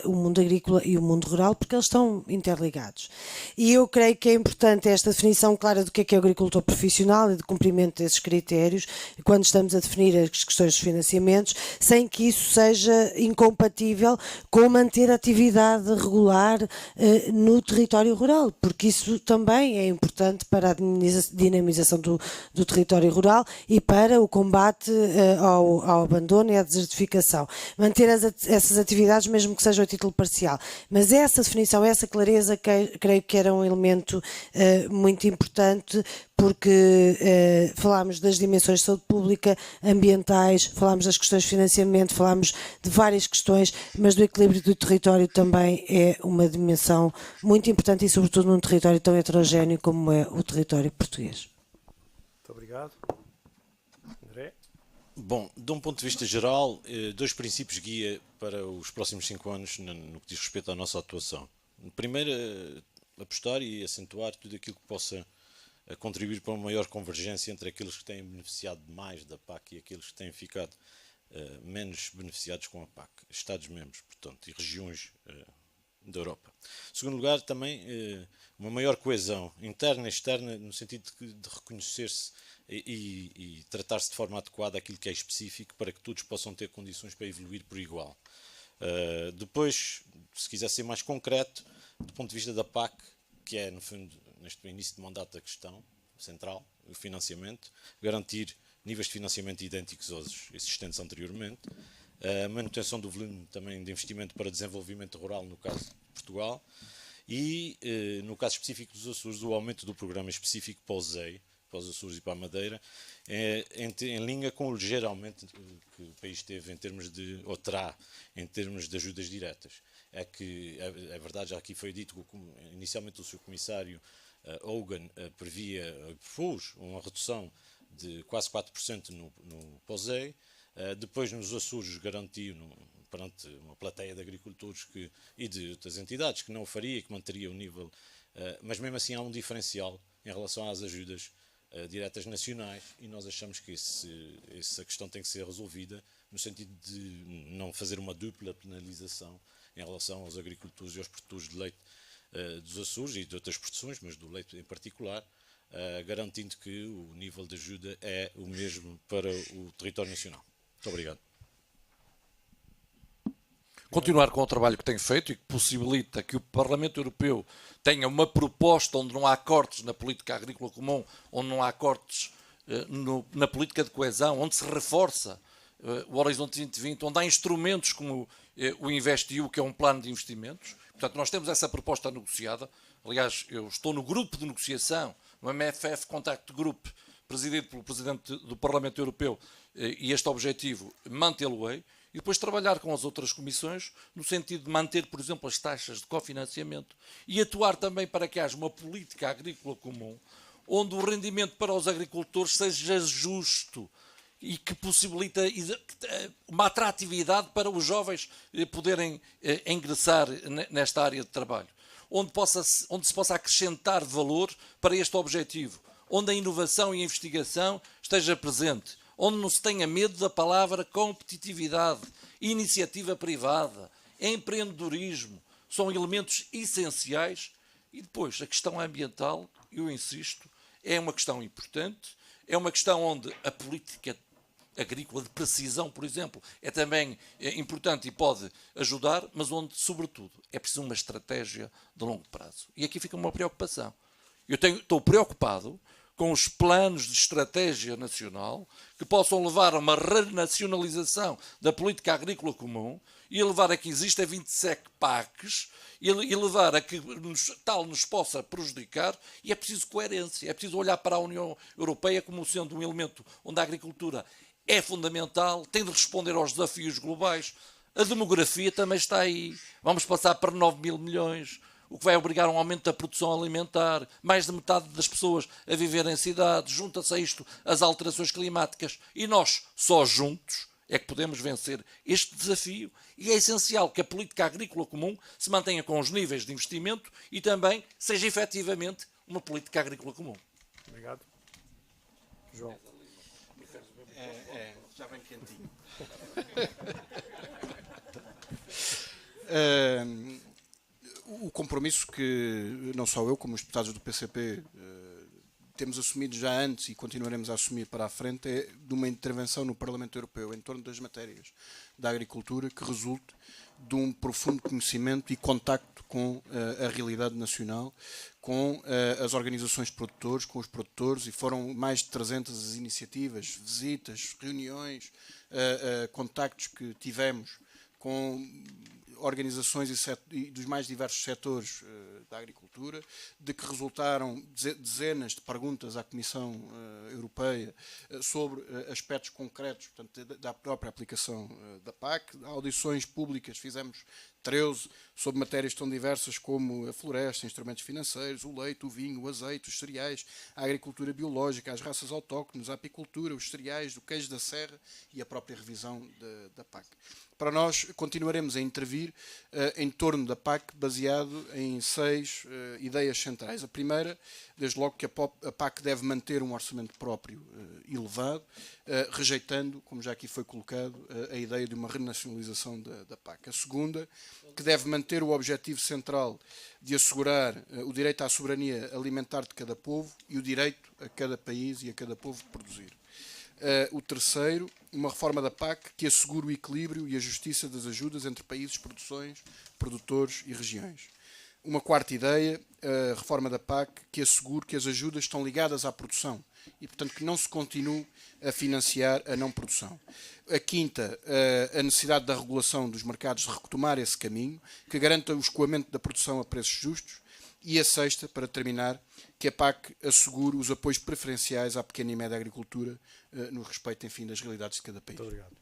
o mundo agrícola e o mundo rural, porque eles estão interligados. E eu creio que é importante esta definição clara do que é o agricultor profissional e de cumprimento desses critérios, quando estamos a definir as questões dos financiamentos, sem que isso seja incompatível com manter a atividade regular no território rural, porque isso também é importante para a dinamização do território rural e para o combate ao abandono e à desertificação. Manter essas atividades, mesmo que seja a título parcial. Mas essa definição, essa clareza, creio que era um elemento muito importante, porque falámos das dimensões de saúde pública, ambientais, falámos das questões de financiamento, falámos de várias questões, mas do equilíbrio do território também é uma dimensão muito importante e sobretudo num território tão heterogéneo como é o território português. Muito obrigado. André? Bom, de um ponto de vista geral, 2 princípios guia para os próximos 5 anos no que diz respeito à nossa atuação. Primeiro, apostar e acentuar tudo aquilo que possa contribuir para uma maior convergência entre aqueles que têm beneficiado mais da PAC e aqueles que têm ficado menos beneficiados com a PAC, Estados-membros, portanto, e regiões da Europa. Em segundo lugar, também uma maior coesão interna e externa, no sentido de reconhecer-se e tratar-se de forma adequada aquilo que é específico para que todos possam ter condições para evoluir por igual. Depois, se quiser ser mais concreto, do ponto de vista da PAC, que é, no fundo, neste início de mandato da questão central, o financiamento, garantir níveis de financiamento idênticos aos existentes anteriormente, a manutenção do volume também de investimento para desenvolvimento rural, no caso de Portugal, e, no caso específico dos Açores, o aumento do programa específico para o ZEI, para os Açores e para a Madeira, em linha com o ligeiro aumento que o país teve em termos de, ou terá, em termos de ajudas diretas. É que, é verdade, já aqui foi dito que inicialmente o Sr. Comissário Hogan propôs uma redução de quase 4% no POSEI, depois nos Açores garantiu, perante uma plateia de agricultores e de outras entidades, que não o faria e que manteria o nível, mas mesmo assim há um diferencial em relação às ajudas diretas nacionais, e nós achamos que essa questão tem que ser resolvida no sentido de não fazer uma dupla penalização em relação aos agricultores e aos produtores de leite dos Açores e de outras produções, mas do leite em particular, garantindo que o nível de ajuda é o mesmo para o território nacional. Muito obrigado. Continuar com o trabalho que tem feito e que possibilita que o Parlamento Europeu tenha uma proposta onde não há cortes na política agrícola comum, onde não há cortes na política de coesão, onde se reforça o Horizonte 2020, onde há instrumentos como o InvestEU, que é um plano de investimentos. Portanto, nós temos essa proposta negociada. Aliás, eu estou no grupo de negociação, no MFF Contact Group, presidido pelo Presidente do Parlamento Europeu, e este objetivo mantê-lo-ei, e depois trabalhar com as outras comissões no sentido de manter, por exemplo, as taxas de cofinanciamento e atuar também para que haja uma política agrícola comum, onde o rendimento para os agricultores seja justo e que possibilita uma atratividade para os jovens poderem ingressar nesta área de trabalho, onde se possa acrescentar valor para este objetivo, onde a inovação e a investigação esteja presente, onde não se tenha medo da palavra competitividade, iniciativa privada, empreendedorismo, são elementos essenciais. E depois, a questão ambiental, eu insisto, é uma questão importante, é uma questão onde a política agrícola de precisão, por exemplo, é também importante e pode ajudar, mas onde, sobretudo, é preciso uma estratégia de longo prazo. E aqui fica uma preocupação. Estou preocupado com os planos de estratégia nacional que possam levar a uma renacionalização da política agrícola comum e levar a que existam 27 PACs e levar a que tal nos possa prejudicar. E é preciso coerência, é preciso olhar para a União Europeia como sendo um elemento onde a agricultura é fundamental, tem de responder aos desafios globais. A demografia também está aí. Vamos passar para 9 mil milhões, o que vai obrigar a um aumento da produção alimentar, mais de metade das pessoas a viver em cidades, junta-se a isto as alterações climáticas, e nós, só juntos, é que podemos vencer este desafio, e é essencial que a política agrícola comum se mantenha com os níveis de investimento e também seja efetivamente uma política agrícola comum. Obrigado. João. Já vem quentinho. o compromisso que não só eu, como os deputados do PCP temos assumido já antes e continuaremos a assumir para a frente é de uma intervenção no Parlamento Europeu em torno das matérias da agricultura que resulte de um profundo conhecimento e contacto com a realidade nacional, com as organizações de produtores, com os produtores, e foram mais de 300 as iniciativas, visitas, reuniões, contactos que tivemos com organizações e dos mais diversos setores da agricultura, de que resultaram dezenas de perguntas à Comissão Europeia sobre aspectos concretos, portanto, da própria aplicação da PAC. Audições públicas fizemos 13 sobre matérias tão diversas como a floresta, instrumentos financeiros, o leite, o vinho, o azeite, os cereais, a agricultura biológica, as raças autóctones, a apicultura, os cereais, o queijo da serra e a própria revisão da PAC. Para nós, continuaremos a intervir em torno da PAC, baseado em 6 ideias centrais. A primeira, desde logo, que a PAC deve manter um orçamento próprio elevado, rejeitando, como já aqui foi colocado, a ideia de uma renacionalização da PAC. A segunda, que deve manter o objetivo central de assegurar o direito à soberania alimentar de cada povo e o direito a cada país e a cada povo de produzir. O terceiro, uma reforma da PAC que assegure o equilíbrio e a justiça das ajudas entre países, produções, produtores e regiões. Uma quarta ideia, a reforma da PAC que assegure que as ajudas estão ligadas à produção e, portanto, que não se continue a financiar a não produção. A quinta, a necessidade da regulação dos mercados de retomar esse caminho, que garanta o escoamento da produção a preços justos. E a sexta, para terminar, que a PAC assegure os apoios preferenciais à pequena e média agricultura no respeito, enfim, das realidades de cada país. Muito obrigado.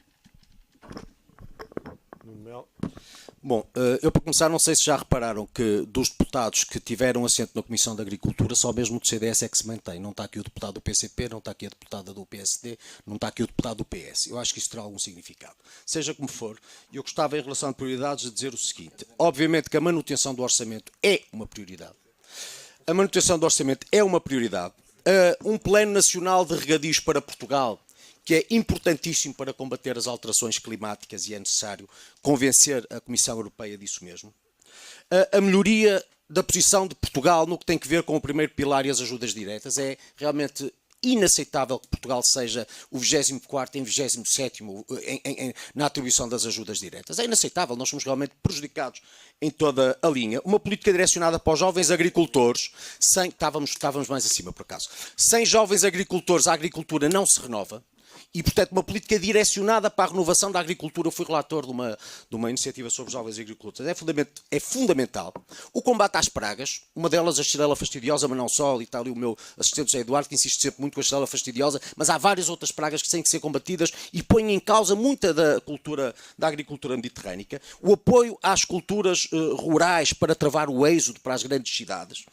Nuno Melo. Bom, eu para começar não sei se já repararam que dos deputados que tiveram assento na Comissão de Agricultura, só mesmo do CDS é que se mantém. Não está aqui o deputado do PCP, não está aqui a deputada do PSD, não está aqui o deputado do PS. Eu acho que isso terá algum significado. Seja como for, eu gostava em relação a prioridades de dizer o seguinte. Obviamente que a manutenção do orçamento é uma prioridade. A manutenção do orçamento é uma prioridade. Um plano nacional de regadios para Portugal, que é importantíssimo para combater as alterações climáticas e é necessário convencer a Comissão Europeia disso mesmo. A melhoria da posição de Portugal no que tem a ver com o primeiro pilar e as ajudas diretas. É realmente inaceitável que Portugal seja o 24º e 27º na atribuição das ajudas diretas. É inaceitável, nós somos realmente prejudicados em toda a linha. Uma política direcionada para os jovens agricultores, estávamos mais acima por acaso, sem jovens agricultores a agricultura não se renova. E, portanto, uma política direcionada para a renovação da agricultura. Eu fui relator de uma iniciativa sobre jovens agricultores. É fundamental. O combate às pragas, uma delas a xylella fastidiosa, mas não só, e está ali o meu assistente José Eduardo, que insiste sempre muito com a xylella fastidiosa, mas há várias outras pragas que têm que ser combatidas e põem em causa muita da agricultura mediterrânica. O apoio às culturas rurais para travar o êxodo para as grandes cidades.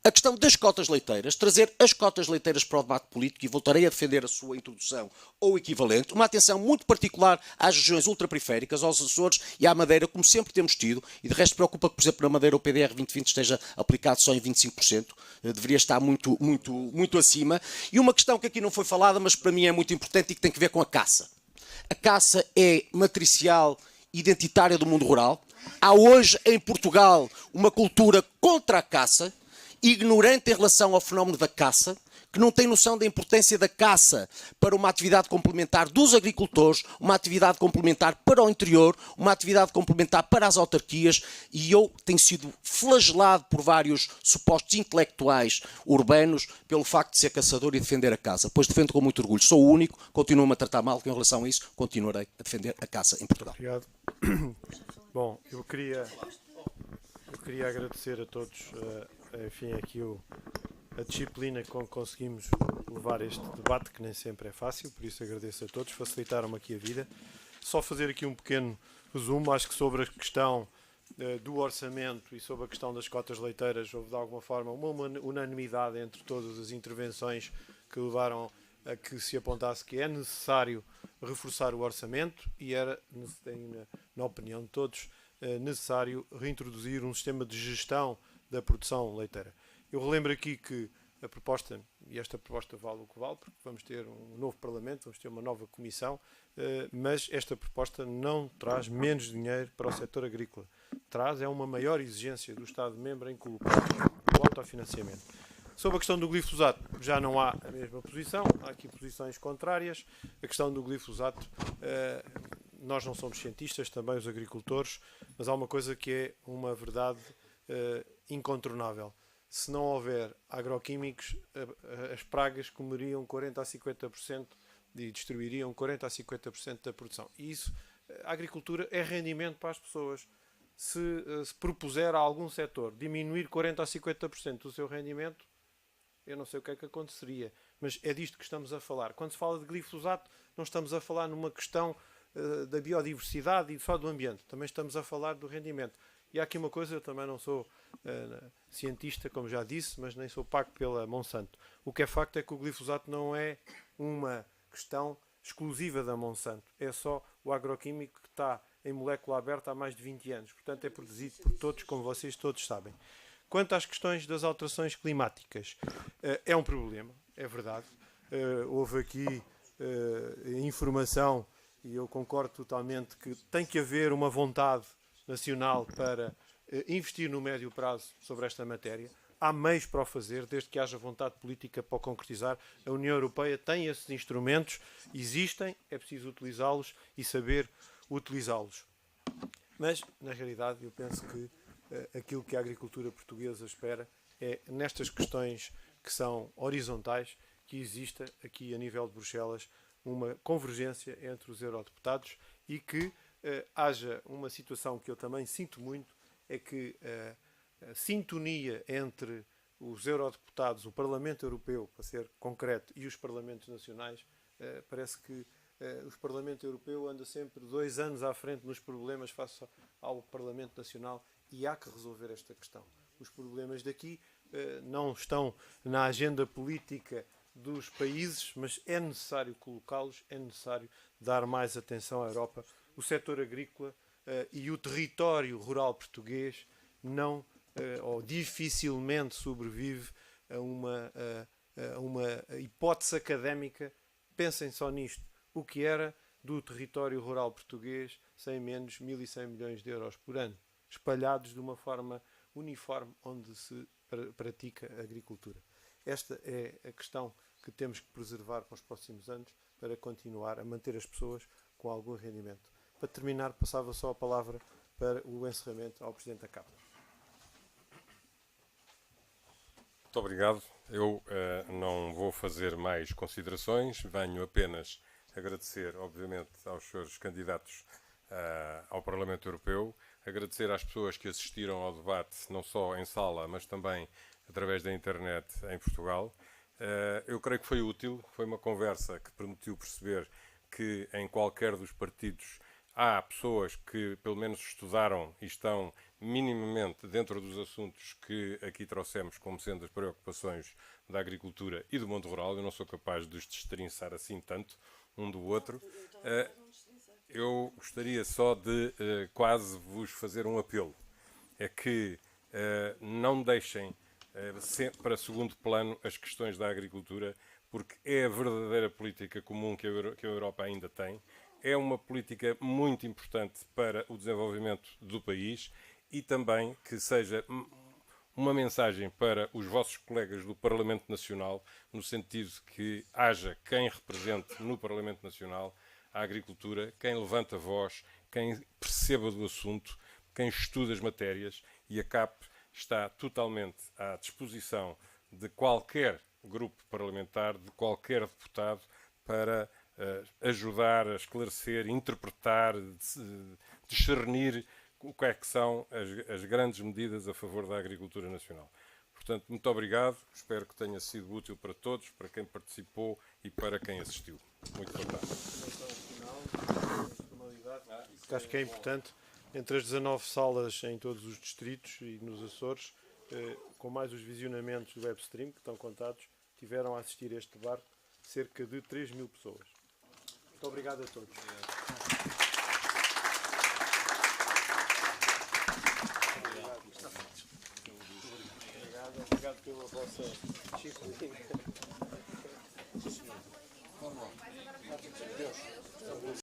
A questão das cotas leiteiras, trazer as cotas leiteiras para o debate político, e voltarei a defender a sua introdução ou equivalente, uma atenção muito particular às regiões ultraperiféricas, aos Açores e à Madeira, como sempre temos tido, e de resto preocupa que, por exemplo, na Madeira o PDR 2020 esteja aplicado só em 25%, deveria estar muito acima. E uma questão que aqui não foi falada, mas para mim é muito importante e que tem a ver com a caça. A caça é matricial identitária do mundo rural. Há hoje em Portugal uma cultura contra a caça, ignorante em relação ao fenómeno da caça, que não tem noção da importância da caça para uma atividade complementar dos agricultores, uma atividade complementar para o interior, uma atividade complementar para as autarquias, e eu tenho sido flagelado por vários supostos intelectuais urbanos pelo facto de ser caçador e defender a caça. Pois defendo com muito orgulho. Sou o único, continuo-me a tratar mal em relação a isso, continuarei a defender a caça em Portugal. Obrigado. Bom, eu queria agradecer a todos enfim, aqui a disciplina com que conseguimos levar este debate, que nem sempre é fácil, por isso agradeço a todos, facilitaram-me aqui a vida. Só fazer aqui um pequeno resumo, acho que sobre a questão do orçamento e sobre a questão das cotas leiteiras houve de alguma forma uma unanimidade entre todas as intervenções que levaram a que se apontasse que é necessário reforçar o orçamento e era, na opinião de todos, necessário reintroduzir um sistema de gestão da produção leiteira. Eu relembro aqui que a proposta, e esta proposta vale o que vale, porque vamos ter um novo Parlamento, vamos ter uma nova Comissão, mas esta proposta não traz menos dinheiro para o setor agrícola. traz é uma maior exigência do Estado-membro em colocar o autofinanciamento. Sobre a questão do glifosato, já não há a mesma posição, há aqui posições contrárias. A questão do glifosato, nós não somos cientistas, também os agricultores, mas há uma coisa que é uma verdade incontornável. Se não houver agroquímicos, as pragas comeriam 40% a 50% e destruiriam 40% a 50% da produção. E isso, a agricultura é rendimento para as pessoas. Se propuser a algum setor diminuir 40% a 50% do seu rendimento, eu não sei o que é que aconteceria, mas é disto que estamos a falar. Quando se fala de glifosato, não estamos a falar numa questão da biodiversidade e só do ambiente, também estamos a falar do rendimento. E há aqui uma coisa, eu também não sou cientista, como já disse, mas nem sou pago pela Monsanto. O que é facto é que o glifosato não é uma questão exclusiva da Monsanto, é só o agroquímico que está em molécula aberta há mais de 20 anos, portanto é produzido por todos, como vocês todos sabem. Quanto às questões das alterações climáticas, é um problema, é verdade. Houve aqui informação, e eu concordo totalmente, que tem que haver uma vontade nacional para investir no médio prazo sobre esta matéria. Há meios para o fazer, desde que haja vontade política para o concretizar. A União Europeia tem esses instrumentos, existem, é preciso utilizá-los e saber utilizá-los. Mas, na realidade, eu penso que aquilo que a agricultura portuguesa espera é, nestas questões que são horizontais, que exista aqui a nível de Bruxelas uma convergência entre os eurodeputados e que haja uma situação que eu também sinto muito, é que a sintonia entre os eurodeputados, o Parlamento Europeu, para ser concreto, e os Parlamentos Nacionais, parece que o Parlamento Europeu anda sempre 2 anos à frente nos problemas face ao Parlamento Nacional e há que resolver esta questão. Os problemas daqui não estão na agenda política dos países, mas é necessário colocá-los, é necessário dar mais atenção à Europa. O setor agrícola e o território rural português não ou dificilmente sobrevive a uma hipótese académica. Pensem só nisto. O que era do território rural português sem menos 1.100 milhões de euros por ano, espalhados de uma forma uniforme onde se pratica a agricultura. Esta é a questão que temos que preservar para os próximos anos para continuar a manter as pessoas com algum rendimento. Para terminar, passava só a palavra para o encerramento ao Presidente da Câmara. Muito obrigado. Eu não vou fazer mais considerações, venho apenas agradecer, obviamente, aos senhores candidatos ao Parlamento Europeu, agradecer às pessoas que assistiram ao debate, não só em sala, mas também através da internet em Portugal. Eu creio que foi útil, foi uma conversa que permitiu perceber que em qualquer dos partidos há pessoas que pelo menos estudaram e estão minimamente dentro dos assuntos que aqui trouxemos como sendo as preocupações da agricultura e do mundo rural. Eu não sou capaz de os destrinçar assim tanto um do outro. Eu gostaria só de quase vos fazer um apelo. É que não deixem para segundo plano as questões da agricultura, porque é a verdadeira política comum que a Europa ainda tem. É uma política muito importante para o desenvolvimento do país e também que seja uma mensagem para os vossos colegas do Parlamento Nacional, no sentido que haja quem represente no Parlamento Nacional a agricultura, quem levanta a voz, quem perceba do assunto, quem estuda as matérias, e a CAP está totalmente à disposição de qualquer grupo parlamentar, de qualquer deputado, para ajudar a esclarecer, interpretar, discernir o que é que são as grandes medidas a favor da agricultura nacional. Portanto, muito obrigado, espero que tenha sido útil para todos, para quem participou e para quem assistiu. Muito boa tarde. Porque acho que é importante, entre as 19 salas em todos os distritos e nos Açores, com mais os visionamentos do webstream, que estão contados, tiveram a assistir a este debate cerca de 3.000 pessoas. Muito obrigado a todos. Obrigado pela vossa disciplina.